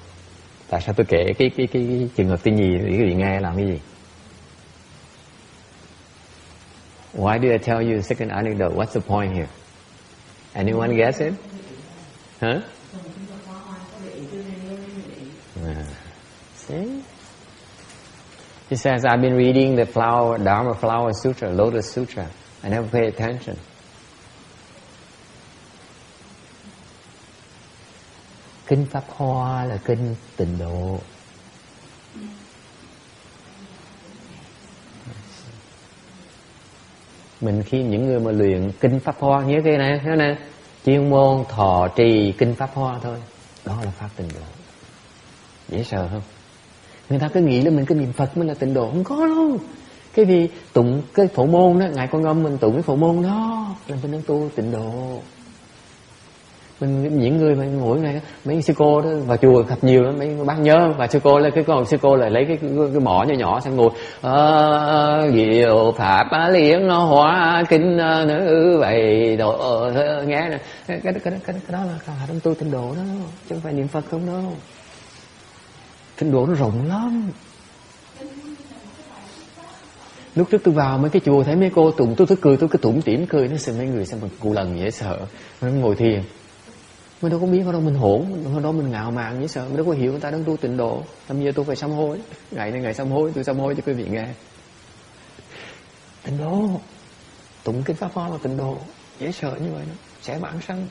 Tại sao tôi kể cái trường hợp tin gì để quý vị nghe làm cái gì? Why did I tell you the second anecdote? What's the point here? Anyone guess it? Huh? See? He says, I've been reading the Dharma Flower Sutra, Lotus Sutra. I never pay attention. Kinh Pháp Hoa là kinh tịnh độ. Mình khi những người mà luyện kinh Pháp Hoa, nhớ cái này, thế này, chuyên môn thọ trì kinh Pháp Hoa thôi, đó là pháp tịnh độ. Dễ sợ không? Người ta cứ nghĩ là mình cứ niệm Phật mới là tịnh độ, không có đâu. Cái gì tụng cái phổ môn đó, ngài Quan Âm mình tụng cái phổ môn đó là mình đang tu tịnh độ. Mình những người mà mỗi ngày mấy sư cô đó vào chùa gặp nhiều lắm, mấy bác nhớ và sư cô là cái con sư cô lại lấy cái mỏ nhỏ nhỏ sang ngồi diệu pháp liễn hóa kinh nữ vậy độ nghe nè, cái đó là trong tu tịnh độ đó, chứ không phải niệm Phật không đâu. Tịnh độ nó rộng lắm. Lúc trước tôi vào mấy cái chùa thấy mấy cô tụng, tôi cười, tôi cứ tủm tỉm cười, nó sợ mấy người sao mà cụ lần dễ sợ, nó ngồi thiền. Mình đâu có biết ở đâu mình hỗn, ở đâu mình ngạo mạn dễ sợ, mình đâu có hiểu người ta đang tu tịnh độ. Làm giờ tôi phải sám hối, ngày này ngày sám hối, tôi sám hối cho quý vị nghe. Tịnh độ, tụng kinh Pháp Hoa là tịnh độ, dễ sợ như vậy đó, sẽ bản sanh.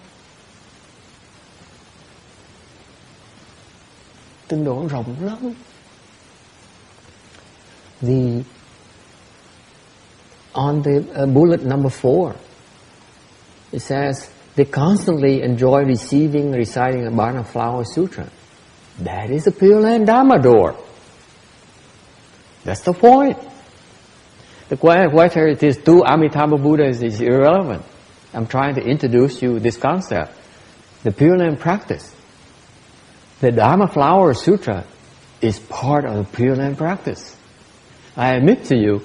Tịnh độ rộng lắm. On the bullet number 4, it says, they constantly enjoy receiving and reciting the Dharma Flower Sutra. That is the Pureland Dharma door. That's the point. Whether it is two Amitabha Buddhas is irrelevant. I'm trying to introduce you this concept. The Pureland practice. The Dharma Flower Sutra is part of the Pureland practice. I admit to you,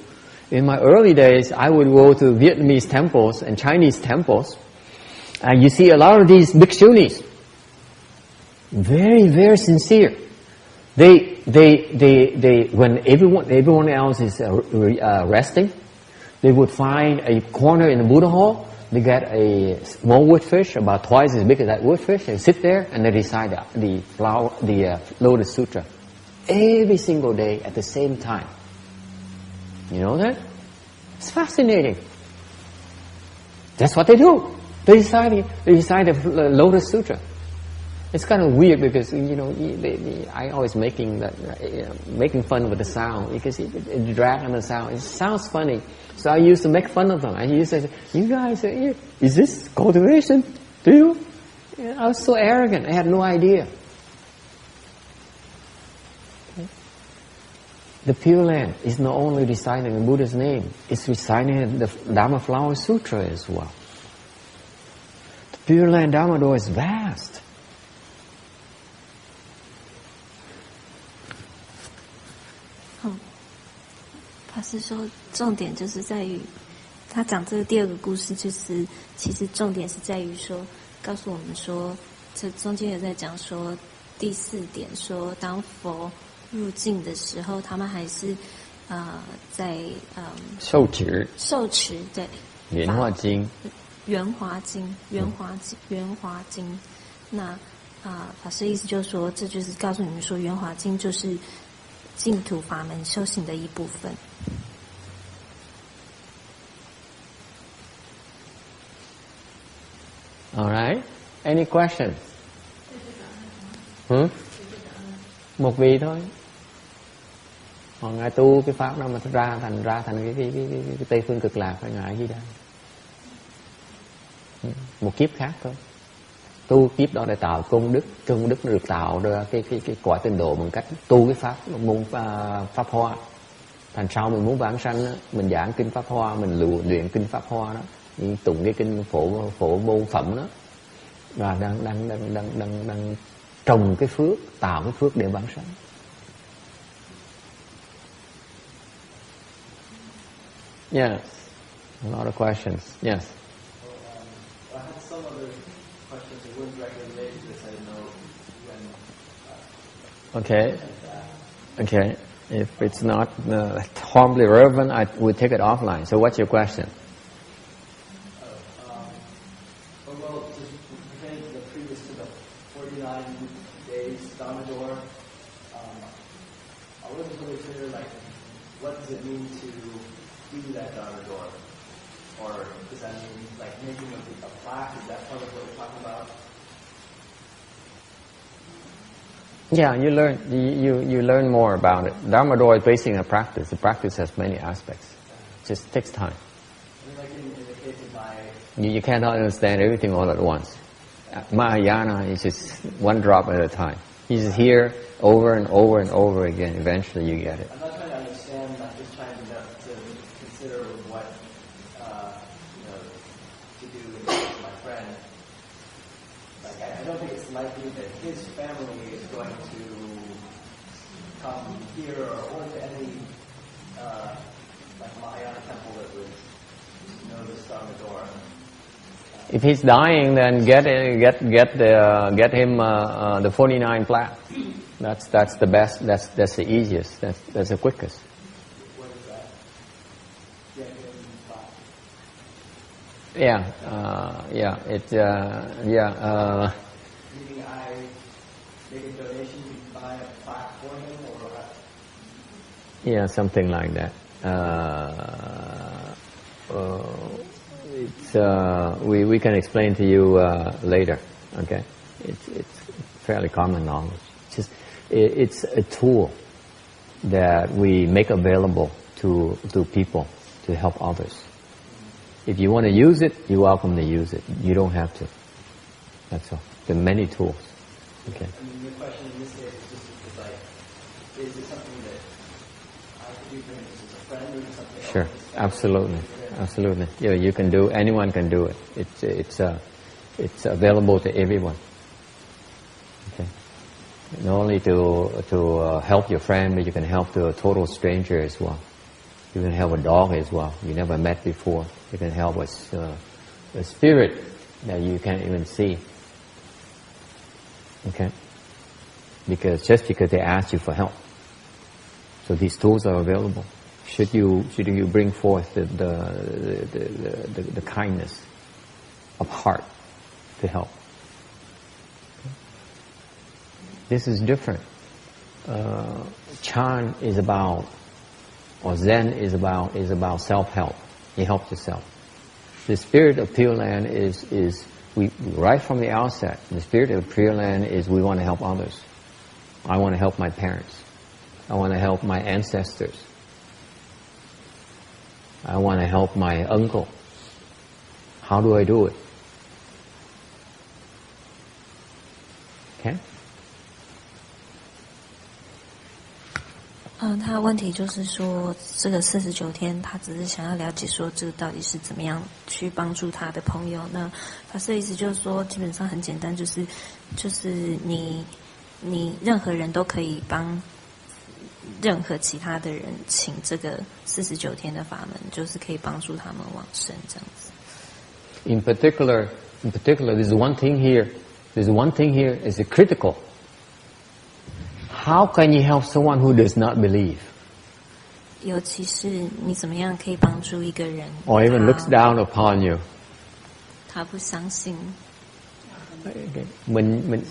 in my early days, I would go to Vietnamese temples and Chinese temples, and you see a lot of these bhikshunis, very, very sincere. They when everyone else is resting, they would find a corner in the Buddha hall. They get a small wood fish about twice as big as that wood fish, and sit there and they recite the Lotus Sutra every single day at the same time. You know that? It's fascinating. That's what they do. They recite the Lotus Sutra. It's kind of weird because I always making fun with the sound because it drag on the sound. It sounds funny, so I used to make fun of them. I used to say, "You guys, is this cultivation? Do you?" I was so arrogant. I had no idea. The Pure Land is not only reciting the Buddha's name; it's reciting the Dharma Flower Sutra as well. The Pure Land Dharma door is vast.法师说，重点就是在于他讲这个第二个故事，就是其实重点是在于说，告诉我们说，这中间有在讲说第4点说，当佛入境的时候，他们还是在受持对圆华经，那法师意思就是说，这就是告诉你们说，圆华经就是净土法门修行的一部分。All right. Any questions? Một vị thôi. Còn ngài tu cái pháp đó mà ra thành cái Tây phương cực lạc phải ngại gì đâu. một kiếp khác thôi. Tu kiếp đó để tạo công đức nó được tạo ra cái cõi tịnh độ bằng cách tu cái pháp môn pháp hoa. Thành sau mình muốn vãng sanh đó, mình giảng kinh pháp hoa, mình luyện kinh pháp hoa đó, tụng cái kinh phổ môn phẩm đó, và đang trồng cái phước, tạo cái phước để vãng sanh. Yes, a lot of questions. Yes. I had some other questions that weren't directly related to this. I didn't know when. Okay. If it's not horribly relevant, we'll take it offline. So, what's your question? Well, just pertaining to the previous to the 49 days Dharma door, I wasn't really clear, like, what does it mean to do that Dharma door? Or does that mean, like, making a plaque? Is that part of what we're talking about? Yeah, you learn more about it. Dharma door is based on a practice. The practice has many aspects. It just takes time. I mean, like in the case of my... You cannot understand everything all at once. Mahayana is just one drop at a time. You just hear over and over and over again. Eventually you get it. I'm not trying to understand, I'm just trying to consider what, to do with my friend. Like, I don't think it's likely that his family is going to come here or to any, like Mahayana temple that would know this Dharma door. If he's dying, then get him the 49 plaque. That's the best. That's the easiest. That's the quickest. What is that? Get him plaque. Meaning I make a donation to buy a plaque for him, or what? Yeah, something like that. We can explain to you later. Okay, it's fairly common knowledge. It's a tool that we make available to people to help others. If you want to use it, you're welcome to use it. You don't have to. That's all. There are many tools. Okay. I mean, the question in this case is just like, is it something that I could do for him as a friend, or something else? Sure. Absolutely. Yeah, you can do. Anyone can do it. It's available to everyone. Okay. Not only to help your friend, but you can help to a total stranger as well. You can help a dog as well. You never met before. You can help a spirit that you can't even see. Okay. Because they ask you for help. So these tools are available. Should you bring forth the kindness of heart to help. Okay. This is different. Chan is about, or Zen is about self-help. You help yourself. The spirit of Pureland is we right from the outset. The spirit of Pureland is we want to help others. I want to help my parents. I want to help my ancestors. I want to help my uncle. How do I do it? Okay. 他问题就是说，这个49天，他只是想要了解说，这个到底是怎么样去帮助他的朋友。那法师的意思就是说，基本上很简单，就是你任何人都可以帮任何其他的人请这个49天的法门，就是可以帮助他们往生这样子。In particular, there's one thing here. There's one thing here is critical. How can you help someone who does not believe? 尤其是你怎么样可以帮助一个人 Or even looks down upon you. 他不相信。Mình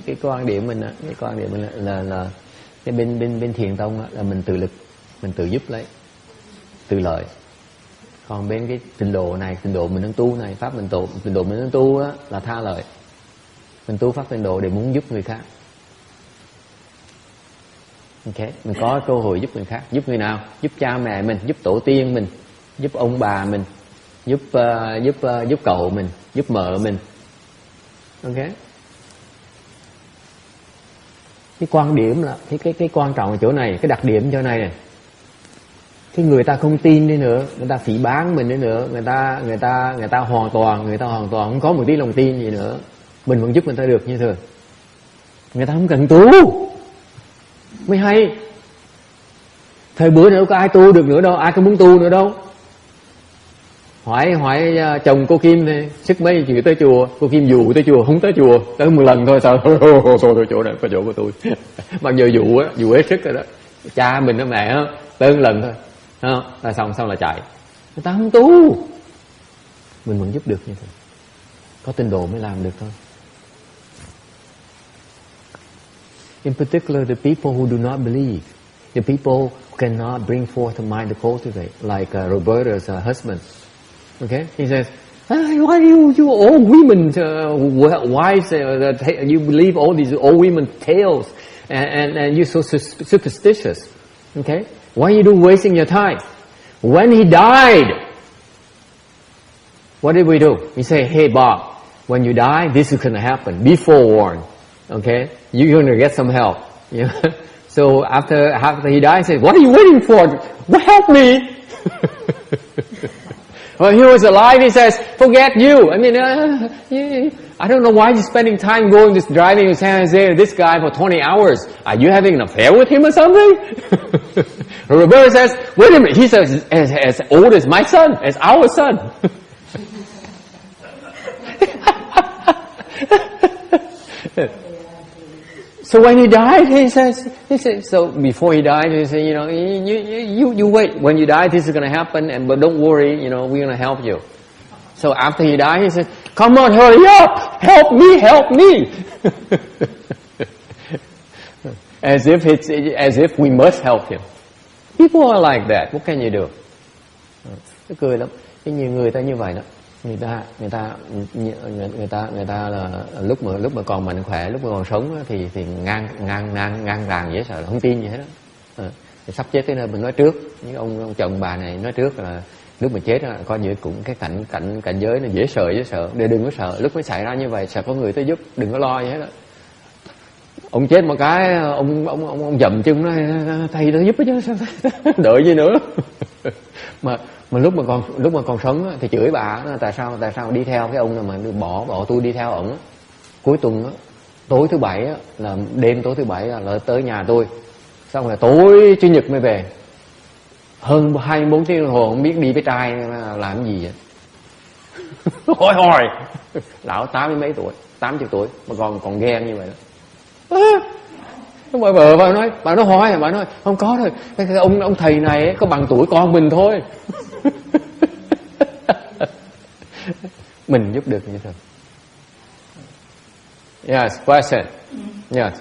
cái quan điểm mình là cái bên thiền tông là mình tự lực, mình tự giúp lấy, tự lợi. Còn bên cái trình độ mình đang tu này, pháp trình độ mình đang tu á, là tha lợi. Mình tu pháp tịnh độ để muốn giúp người khác. Okay. Mình có cơ hội giúp người khác. Giúp người nào? Giúp cha mẹ mình, giúp tổ tiên mình, giúp ông bà mình, giúp cậu mình, giúp mợ mình. Ok. Cái quan điểm là cái quan trọng ở chỗ này, cái đặc điểm chỗ này này. Cái người ta không tin đi nữa, người ta phỉ báng mình đi nữa, người ta hoàn toàn không có một tí lòng tin gì nữa, mình vẫn giúp người ta được như thường. Người ta không cần tu mới hay. Thời bữa nữa có ai tu được nữa đâu, ai có muốn tu nữa đâu. Hỏi chồng cô Kim thì sức mấy chịu tới chùa, cô Kim dụ tới chùa, không tới chùa, tới một lần thôi sao thôi chỗ này có chỗ của tôi. Mặc dù dụ hết sức rồi đó, cha mình nó mẹ á, tới một lần thôi, là xong là chạy. Người ta không tu, mình vẫn giúp được như thế. Có tinh độ mới làm được thôi. In particular, the people who do not believe, the people who cannot bring forth a mind to cultivate, like Roberta's husband. Okay, he says, why you old women, wives, you believe all these old women tales, and you're so superstitious. Okay, why are you wasting your time? When he died, what did we do? We say, hey Bob, when you die, this is going to happen. Be forewarned. Okay, you're going to get some help. You know? So after he died, he said, what are you waiting for? Well, help me. When he was alive, he says, forget you. I mean, I don't know why you're spending time driving to San Jose, this guy for 20 hours. Are you having an affair with him or something? Roberta says, wait a minute. He says, as old as my son, as our son. So when he died, he says, so before he died, he said, you wait. When you die, this is going to happen, but don't worry, we're going to help you. So after he died, he said, come on, hurry up, help me. As if we must help him. People are like that. What can you do? Nó cười lắm. Cái nhiều người ta như vậy đó. Người ta là lúc mà còn mạnh khỏe, lúc mà còn sống thì ngang ràng dễ sợ, không tin gì hết đó. Thì sắp chết tới nơi mình nói trước, những ông chồng bà này nói trước là lúc mà chết coi như cũng cái cảnh giới nó dễ sợ, để đừng có sợ. Lúc mới xảy ra như vậy sẽ có người tới giúp, đừng có lo gì hết đó. Ông chết một cái ông dậm chân nói thầy tới giúp chứ sao đợi gì nữa. mà lúc mà còn sống thì chửi bà, tại sao đi theo cái ông này mà bỏ tôi đi theo ổng. Cuối tuần tối thứ bảy là đêm tối thứ bảy là tới nhà tôi, xong rồi tối chủ nhật mới về, hơn 24 tiếng đồng hồ không biết đi với trai làm cái gì vậy. hỏi lão 80 mấy tuổi, 80 tuổi mà còn ghen như vậy đó. Bà nói bà nói không có thôi, cái ông thầy này có bằng tuổi con mình thôi. Mình giúp được như thế. Yes, question. Yes.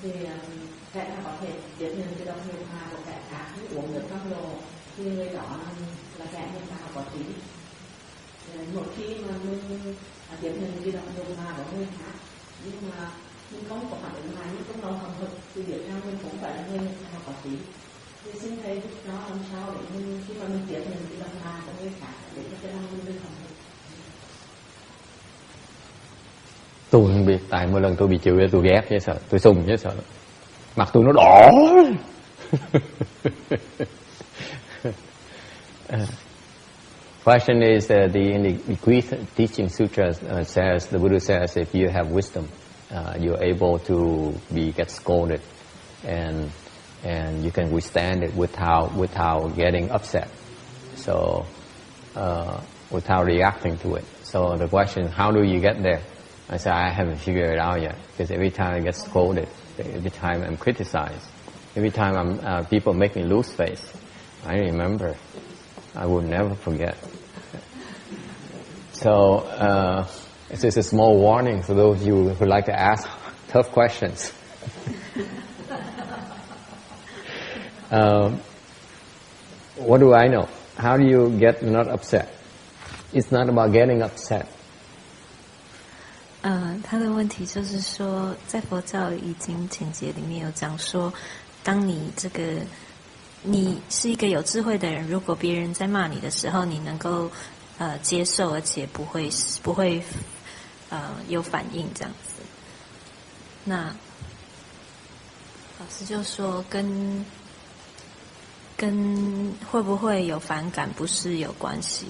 Thì kẻ nào có thể tiếp nhận cái độc hiệu hòa của kẻ khác như uống nước trong lồ thì người đó là kẻ nhân tạo có trí. Một khi mà mình tiếp nhận cái độc hiệu hòa của người khác nhưng mà mình không có phản ứng lại, mình không nói hầm hực thì biết rằng mình cũng phải là người nhân tạo có trí. Thì xin thầy giúp nó làm sao để mình khi mà mình tiếp nhận cái độc hòa của người khác để cho cái năng mình hầm hực. Tôi không biết, tại mỗi lần tôi bị chửi tôi ghét chứ sợ, tôi sùng chứ sợ, mặt tôi nó đỏ. Question is in the Bequeath Teaching Sutra says, the Buddha says, if you have wisdom, you're able to get scolded, and you can withstand it without getting upset, so without reacting to it. So the question, how do you get there? I said, I haven't figured it out yet, because every time I get scolded, every time I'm criticized, every time people make me lose face, I remember. I will never forget. So it's just a small warning for those of you who like to ask tough questions. What do I know? how do you get not upset? It's not about getting upset. 他的问题就是说，在佛教已经简节里面有讲说，当你你是一个有智慧的人，如果别人在骂你的时候，你能够接受，而且不会有反应这样子。那老师就说跟会不会有反感不是有关系。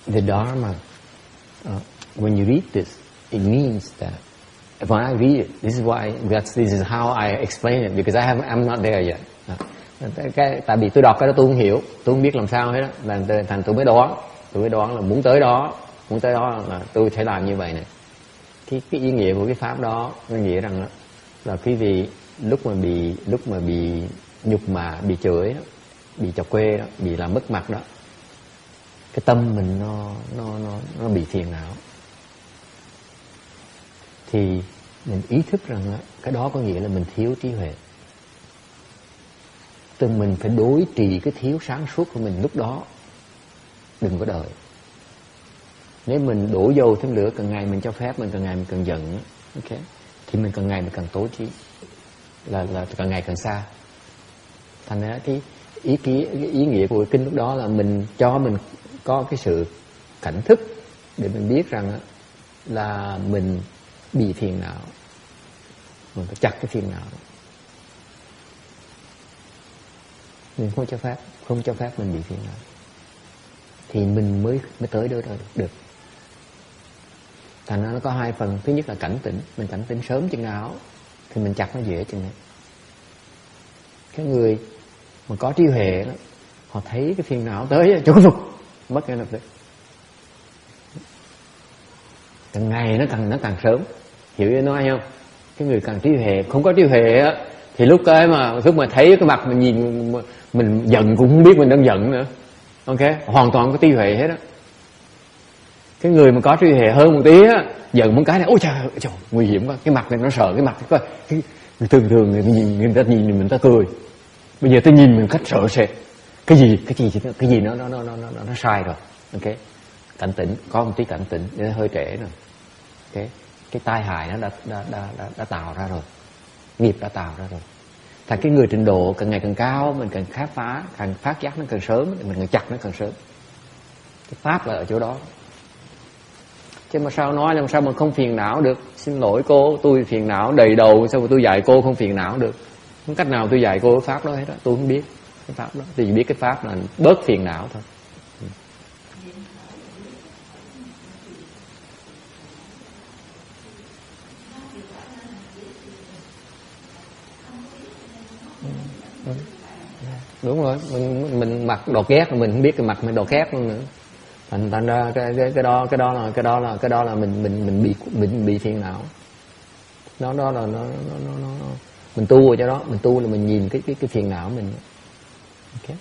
The Dharma, when you read this, it means that when I read it, this is how I explain it, because I'm not there yet. Tại vì tôi đọc cái đó tôi không hiểu, tôi không biết làm sao hết đó, thành tôi mới đoán là muốn tới đó là tôi phải làm như vậy này. Cái ý nghĩa của cái pháp đó nó nghĩa rằng là quý vị lúc mà bị nhục mạ, bị chửi đó, bị chọc quê đó, bị làm mất mặt đó, cái tâm mình nó bị phiền não, thì mình ý thức rằng đó, cái đó có nghĩa là mình thiếu trí huệ. Tức mình phải đối trị cái thiếu sáng suốt của mình lúc đó, đừng có đợi. Nếu mình đổ dầu thêm lửa, càng ngày mình cho phép mình càng ngày mình càng giận, okay, thì mình càng ngày mình càng tối trí, là càng ngày càng xa. Thành ra cái ý nghĩa của cái kinh lúc đó là mình cho mình có cái sự cảnh thức để mình biết rằng là mình bị phiền não, mình phải chặt cái phiền não đó. Mình không cho phép mình bị phiền não, thì mình mới tới đó được. Thành ra nó có hai phần. Thứ nhất là cảnh tỉnh. Mình cảnh tỉnh sớm chừng nào thì mình chặt nó dễ chừng nào. Cái người mà có trí huệ đó, họ thấy cái phiền não tới chỗ phục mất ngay lập tức. Càng ngày nó càng sớm. Hiểu ý nói không? Cái người càng trí huệ, không có trí huệ á, thì lúc mà thấy cái mặt mình nhìn mình giận cũng không biết mình đang giận nữa. Ok, hoàn toàn có trí huệ hết á. Cái người mà có trí huệ hơn một tí á, giận một cái này, ôi trời, nguy hiểm quá, cái mặt này nó sợ, cái mặt này thường người ta nhìn mình ta cười. Bây giờ tôi nhìn mình cách sợ sệt. Cái gì nó sai rồi. Ok, cảnh tỉnh, có một tí cảnh tỉnh, để hơi trễ rồi. Ok, cái tai hại nó đã tạo ra rồi, nghiệp đã tạo ra rồi. Thành cái người trình độ càng ngày càng cao, mình càng khám phá, càng phát giác nó càng sớm, mình càng chặt nó càng sớm. Cái pháp là ở chỗ đó. Chứ mà sao nói làm sao mà không phiền não được? Xin lỗi cô, tôi phiền não đầy đầu, sao mà tôi dạy cô không phiền não được? Không cách nào tôi dạy cô cái pháp đó hết đó, tôi không biết cái pháp đó. Tôi chỉ biết cái pháp là bớt phiền não thôi. Đúng rồi, mình mặc đồ ghét, mình không biết cái mặt mình đồ ghét luôn nữa. Thành ra cái đó là mình bị phiền não. Đó là nó mình tu ở chỗ đó, mình tu là mình nhìn cái phiền não mình. Okay.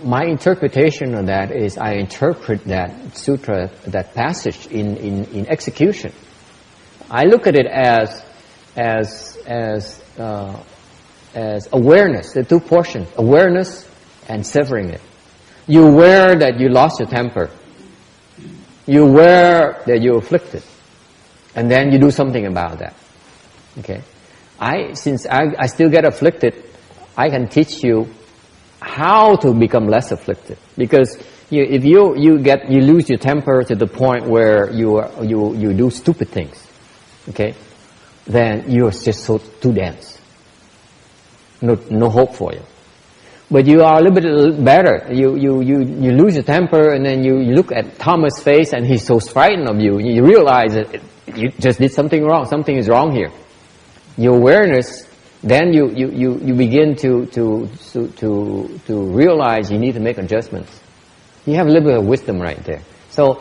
My interpretation of that is I interpret that sutra, that passage in execution. I look at it as awareness. There are two portions: awareness and severing it. You're aware that you lost your temper. You're aware that you're afflicted, and then you do something about that. Okay. Since I still get afflicted, I can teach you how to become less afflicted. Because if you lose your temper to the point where you do stupid things, okay, then you're just too dense. No hope for you. But you are a little bit better. You lose your temper, and then you look at Thomas' face, and he's so frightened of you. You realize that you just did something wrong. Something is wrong here. Your awareness, then you begin to realize you need to make adjustments. You have a little bit of wisdom right there. So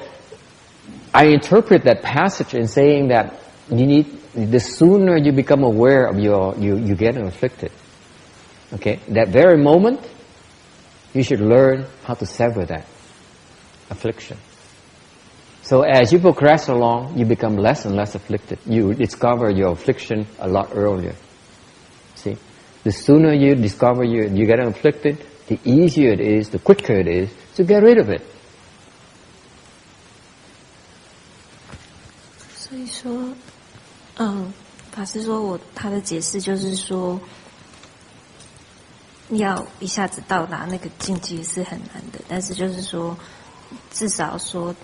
I interpret that passage in saying that the sooner you become aware of you getting afflicted, okay, that very moment, you should learn how to sever that affliction. So as you progress along, you become less and less afflicted. You discover your affliction a lot earlier. See, the sooner you discover you get afflicted, the easier it is, the quicker it is to get rid of it. 所以说，法师说他的解释就是说，要一下子到达那个境界是很难的，但是就是说，至少说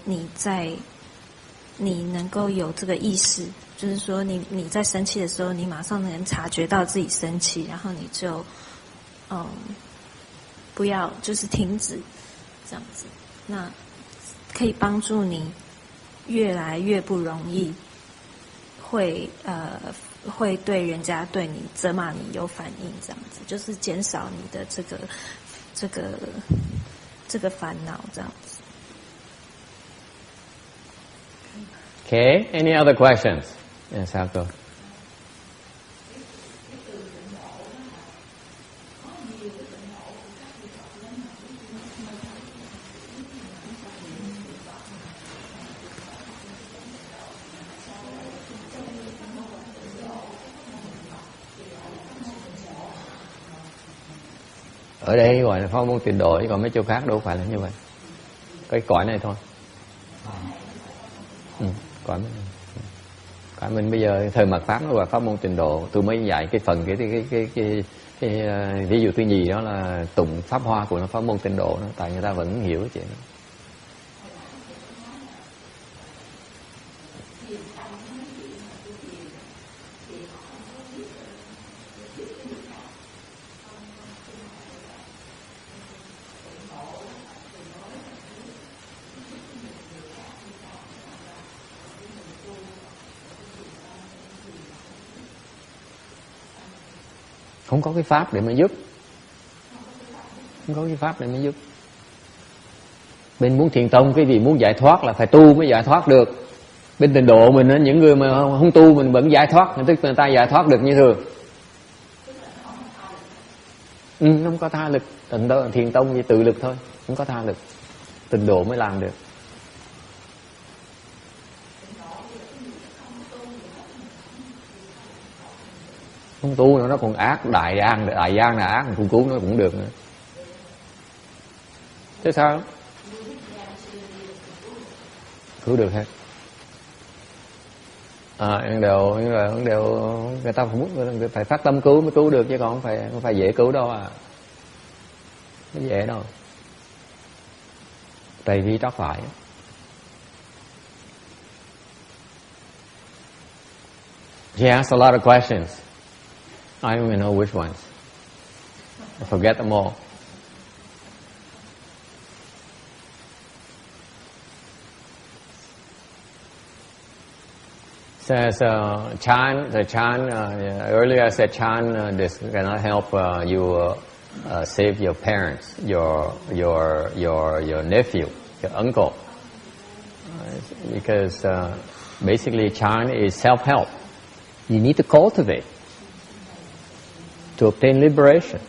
你能够有这个意识，就是说你在生气的时候，你马上能察觉到自己生气，然后你就不要就是停止这样子，那可以帮助你越来越不容易会对人家对你责骂你有反应，这样子就是减少你的这个烦恼这样子。Okay, any other questions? Yes, I'll go. Ở đây gọi là pháp môn tịnh độ, chứ còn mấy chỗ khác đâu phải là như vậy. Cái cõi này thôi. Cõi mình bây giờ thời mạt pháp nó gọi pháp môn tịnh độ. Tôi mới dạy cái phần cái ví dụ thứ nhì đó là tụng pháp hoa của nó pháp môn tịnh độ đó, tại người ta vẫn hiểu cái chuyện đó. Không có cái pháp để mà giúp. Không có cái pháp để mà giúp. Bên muốn thiền tông cái gì muốn giải thoát là phải tu mới giải thoát được. Bên tịnh độ mình những người mà không tu mình vẫn giải thoát, tức người ta giải thoát được như thường. Không có tha lực. Thiền tông gì tự lực thôi, không có tha lực. Tịnh độ mới làm được. Không tu nữa nó còn ác, đại gian là ác, mình cứu nó cũng được nữa. Thế sao? Cứu được hết. Đều người ta phải phát tâm cứu mới cứu được, chứ còn không phải dễ cứu đâu à. Không dễ đâu. Tùy vi trắc phải. She asked a lot of questions. I don't even know which ones. I forget them all. Says Chan. Earlier I said Chan. This cannot help you save your parents, your nephew, your uncle, because basically Chan is self-help. You need to cultivate to obtain liberation.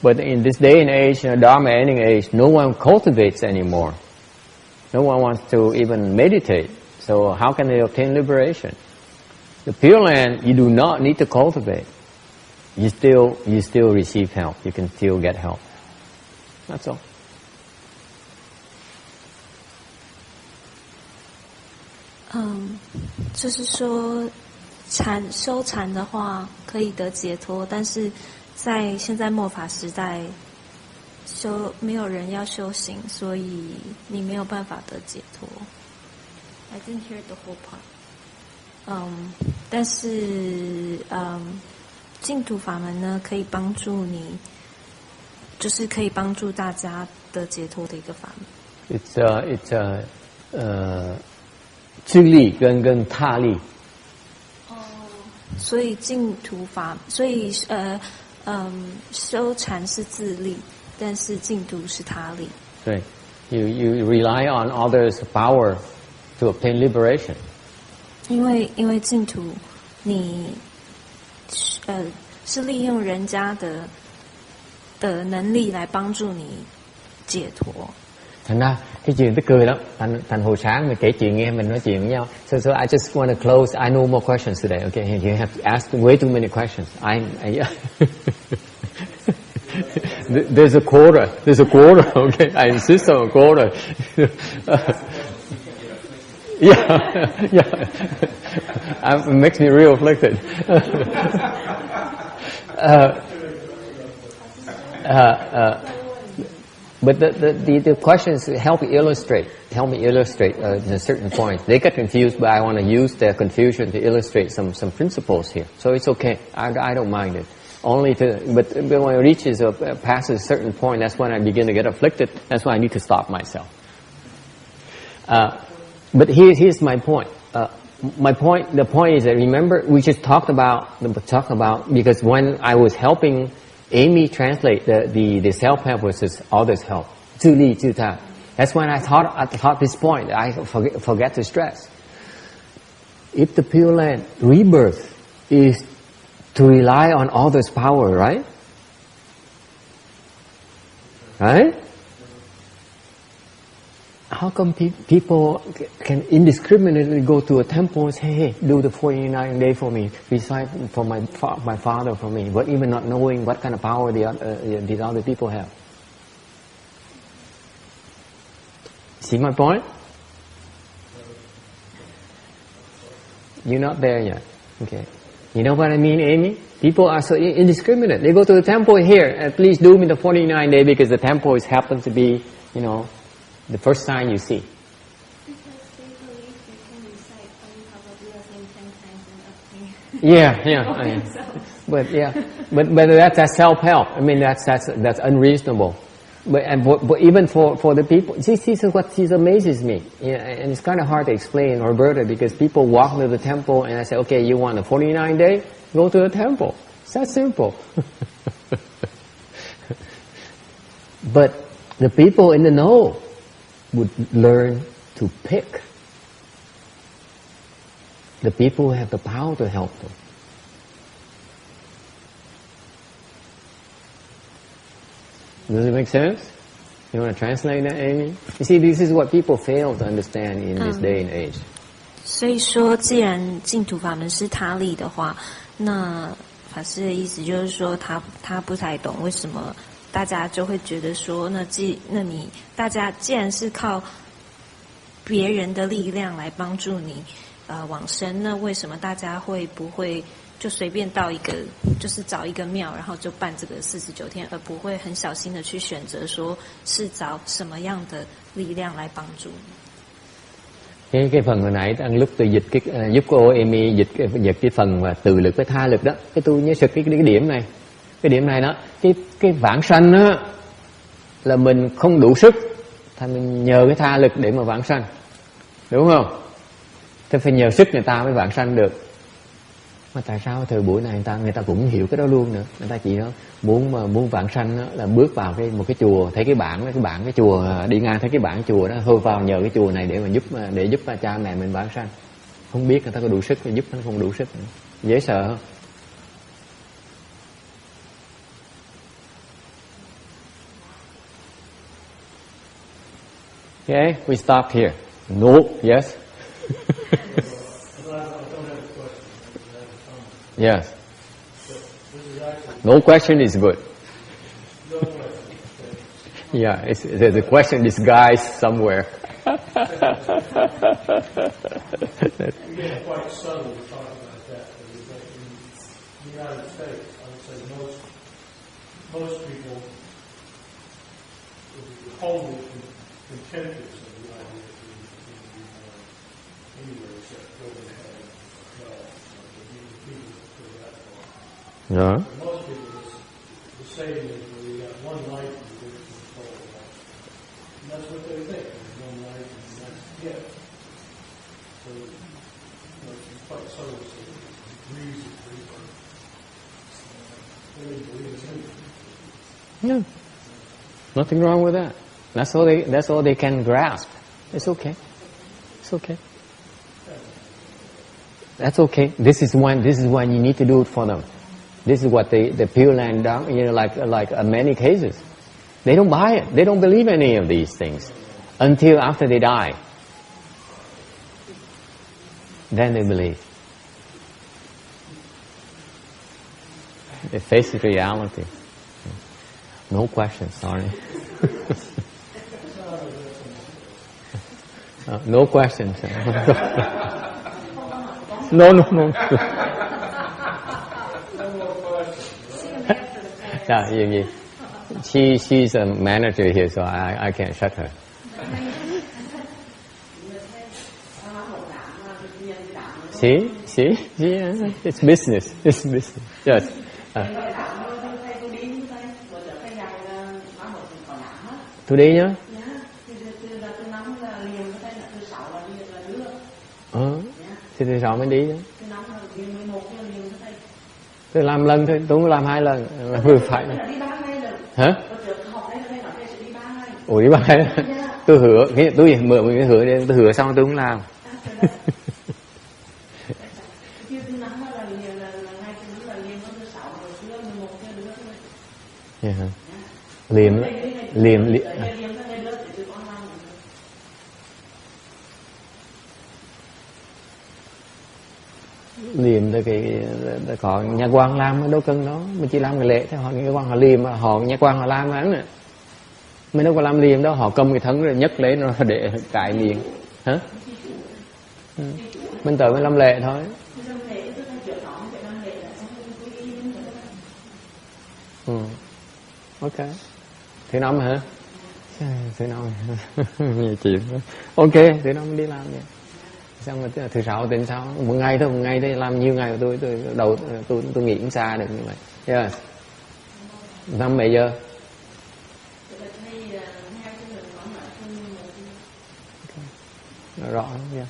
But in this day and age, Dharma ending age, no one cultivates anymore. No one wants to even meditate. So how can they obtain liberation? The Pureland, you do not need to cultivate. You still receive help. You can still get help. That's all. 就是说修禅的话可以得解脱，但是在现在末法时代没有人要修行，所以你没有办法得解脱。I didn't hear the whole part. 但是净土法门呢，可以帮助你，就是可以帮助大家的解脱的一个法门。It's 自利跟他利。所以净土法，所以修禅是自利，但是净土是他利。对 ，you rely on others' power to obtain liberation. 因为净土你是利用人家的能力来帮助你解脱。Thành ra cái chuyện tức cười lắm. Thành hồi sáng mình kể chuyện nghe mình nói chuyện với nhau. So I just want to close. I know more questions today. Okay, you have asked way too many questions. There's a quarter. Okay, I insist on a quarter. Yeah. It makes me real afflicted. But the questions help me illustrate a certain point. They get confused, but I want to use their confusion to illustrate some principles here. So it's okay. I don't mind it. But when it reaches or passes a certain point, that's when I begin to get afflicted. That's why I need to stop myself. But here's my point. The point is that, remember, we just talked about because when I was helping Amy translate the self-help versus others' help, 自利自他. That's when I thought this point that I forget to stress. If the Pure Land rebirth is to rely on others' power, right? Right? How come people can indiscriminately go to a temple and say, hey, do the 49 day for me, recite for my father for me, but even not knowing what kind of power these other people have? See my point? You're not there yet. Okay. You know what I mean, Amy? People are so indiscriminate. They go to the temple here, please do me the 49 day because the temple happens to be, the first sign you see. Because they believe they can recite Amitabha Pureland 10 times and up. But that's self-help. I mean that's unreasonable. But even for the people, this is what amazes me. And it's kind of hard to explain, Roberta, because people walk to the temple and I say, okay, you want a 49 day? Go to the temple. It's that simple. But the people in the know would learn to pick the people who have the power to help them. Does it make sense? You want to translate that, Amy? You see, this is what people fail to understand in this day and age. 所以说，既然净土法门是他力的话，那法师的意思就是说，他不太懂为什么大家就会觉得说，大家既然是靠别人的力量来帮助你往生，那为什么大家不会就随便到一个就是找一个庙，然后就办这个49天，而不会很小心的去选择说是找什么样的力量来帮助你？ Cái phần hồi nãy lúc tôi dịch giúp cô Amy dịch cái phần mà từ lực với tha lực đó, cái tôi nhớ sực cái điểm này đó, cái vãng sanh đó là mình không đủ sức, thì mình nhờ cái tha lực để mà vãng sanh, đúng không? Thì phải nhờ sức người ta mới vãng sanh được. Mà tại sao thời buổi này người ta cũng hiểu cái đó luôn nữa, người ta chỉ nói muốn vãng sanh đó, là bước vào một cái chùa, thấy cái bảng cái chùa đi ngang thấy cái bảng chùa đó, thôi vào nhờ cái chùa này để giúp cha mẹ mình vãng sanh. Không biết người ta có đủ sức, giúp nó không đủ sức nữa. Dễ sợ không? Okay, we stop here. No, yes. Yes. No question is good. Yeah, there's a question disguised somewhere. We get quite subtle to talk about that. In the United States, I would say most people would be wholly contentious of the idea that anywhere except go to heaven. Yeah. For most people, the saying is, well, you got one life and you live control of life. And that's what they think. There's one life and that's it. So, it's quite subtle. So it agrees with people. They believe it's anything. Yeah. Nothing wrong with that. That's all they can grasp. It's okay. It's okay. That's okay. This is when you need to do it for them. This is what the Pureland Dharma, like many cases. They don't buy it. They don't believe any of these things. until after they die. Then they believe. They face reality. No questions, sorry. No questions. No. Yeah, gì? She's a manager here, so I can't shut her. See, it's business. It's business. Yes. Tôi đi nhá. Thì thứ sáu mới đi nhá. Tôi làm lần thôi, tôi không làm 2 lần, là vừa phải. Hả? Ủa đi 3 ngày? Tôi hứa, tôi mượn một cái hứa đi, tôi hứa xong tôi không làm. Yeah. Liềm tới cái có nhà quan làm đâu cần đó, mình chỉ làm cái lễ thôi, họ nhà quan họ liềm, họ nhà quan họ làm án nè, mình đâu có làm liềm đâu, họ cầm cái thân rồi nhấc lấy nó để cài miệng, hả? Mình tới mới làm lễ thôi. Ok. Thứ năm hả? Thứ năm nhiều chuyện. Ok, thứ năm đi làm vậy. Xong rồi thứ sáu đến sau một ngày thôi làm nhiều ngày của tôi nghĩ cũng xa được như vậy. Yes. Năm mấy giờ? Okay. Rõ yeah.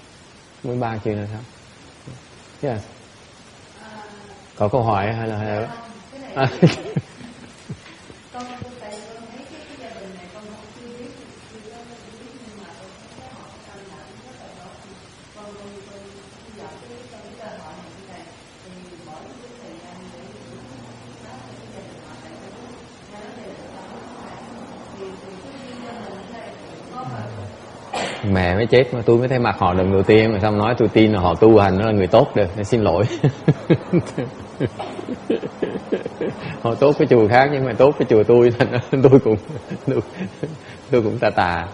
13 chuyện là sao? Yes. Có câu hỏi hay là mẹ mới chết mà tôi mới thấy mặt họ lần đầu tiên mà xong nói tôi tin là họ tu hành nó là người tốt được, nên xin lỗi. Họ tốt với chùa khác nhưng mà tốt với chùa tôi tôi cũng tà.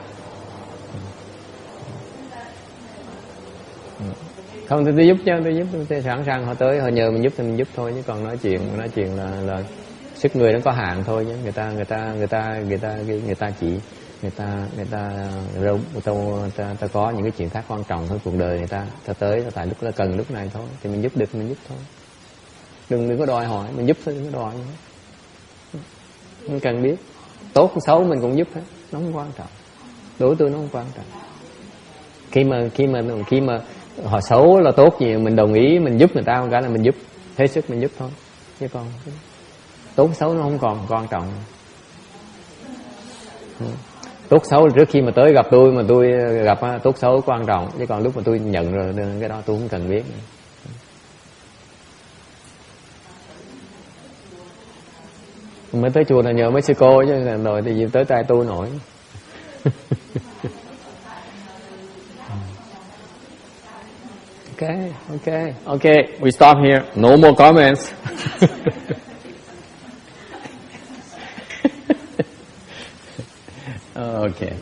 Không tôi giúp chứ, tôi sẵn sàng họ tới họ nhờ mình giúp thì mình giúp thôi, chứ còn nói chuyện là sức người nó có hạn thôi, chứ người ta có những cái chuyện khác quan trọng hơn cuộc đời người ta tới tại lúc là cần lúc này thôi thì mình giúp được mình giúp thôi, đừng có đòi hỏi, mình giúp thôi, đừng có đòi nữa. Không cần biết tốt xấu mình cũng giúp hết, nó không quan trọng, đối tôi nó không quan trọng. Khi mà họ xấu là tốt gì mình đồng ý mình giúp người ta một cái là mình giúp hết sức mình giúp thôi, chứ còn tốt xấu nó không còn quan trọng. Tốt xấu trước khi mà tới gặp tôi mà tôi gặp tốt xấu quan trọng, chứ còn lúc mà tôi nhận rồi cái đó tôi không cần biết. Mới tới chùa là nhờ mấy sư cô chứ rồi thì gì tới tay tôi nổi. Okay, we stop here. No more comments. Okay.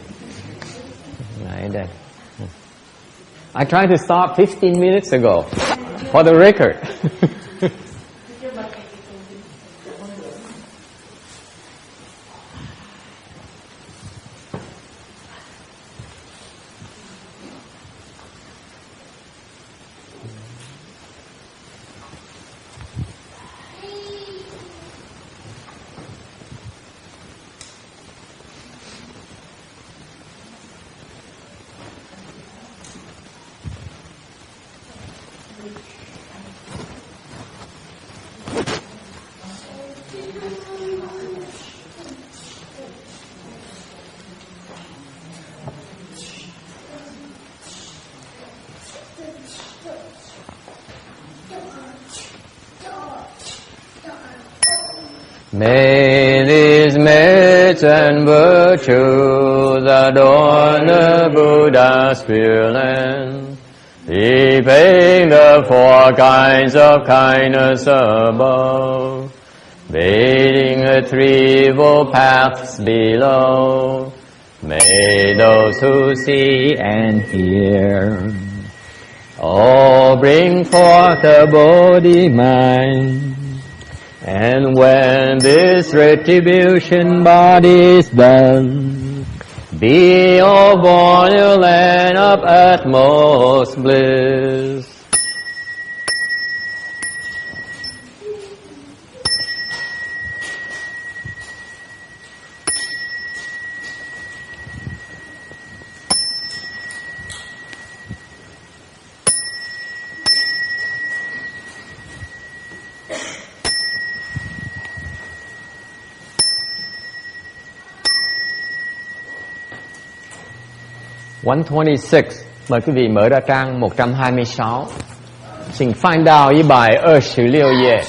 Right then. I tried to stop 15 minutes ago for the record. May these merits and virtues adorn the Buddha's Pureland, heaping the 4 kinds of kindness above, bathing the threefold paths below. May those who see and hear all bring forth the Bodhi mind. And when this retribution body is done, be all born in a land of utmost bliss. Mời quý vị mở ra trang 126.请翻到126页。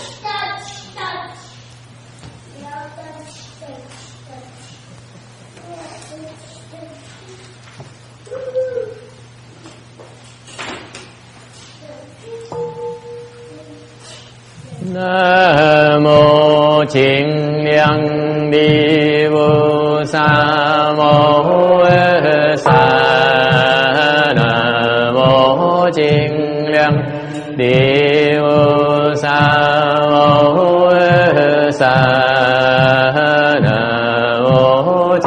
南无清凉的菩萨摩诃萨，南无清凉的菩萨摩诃萨，南无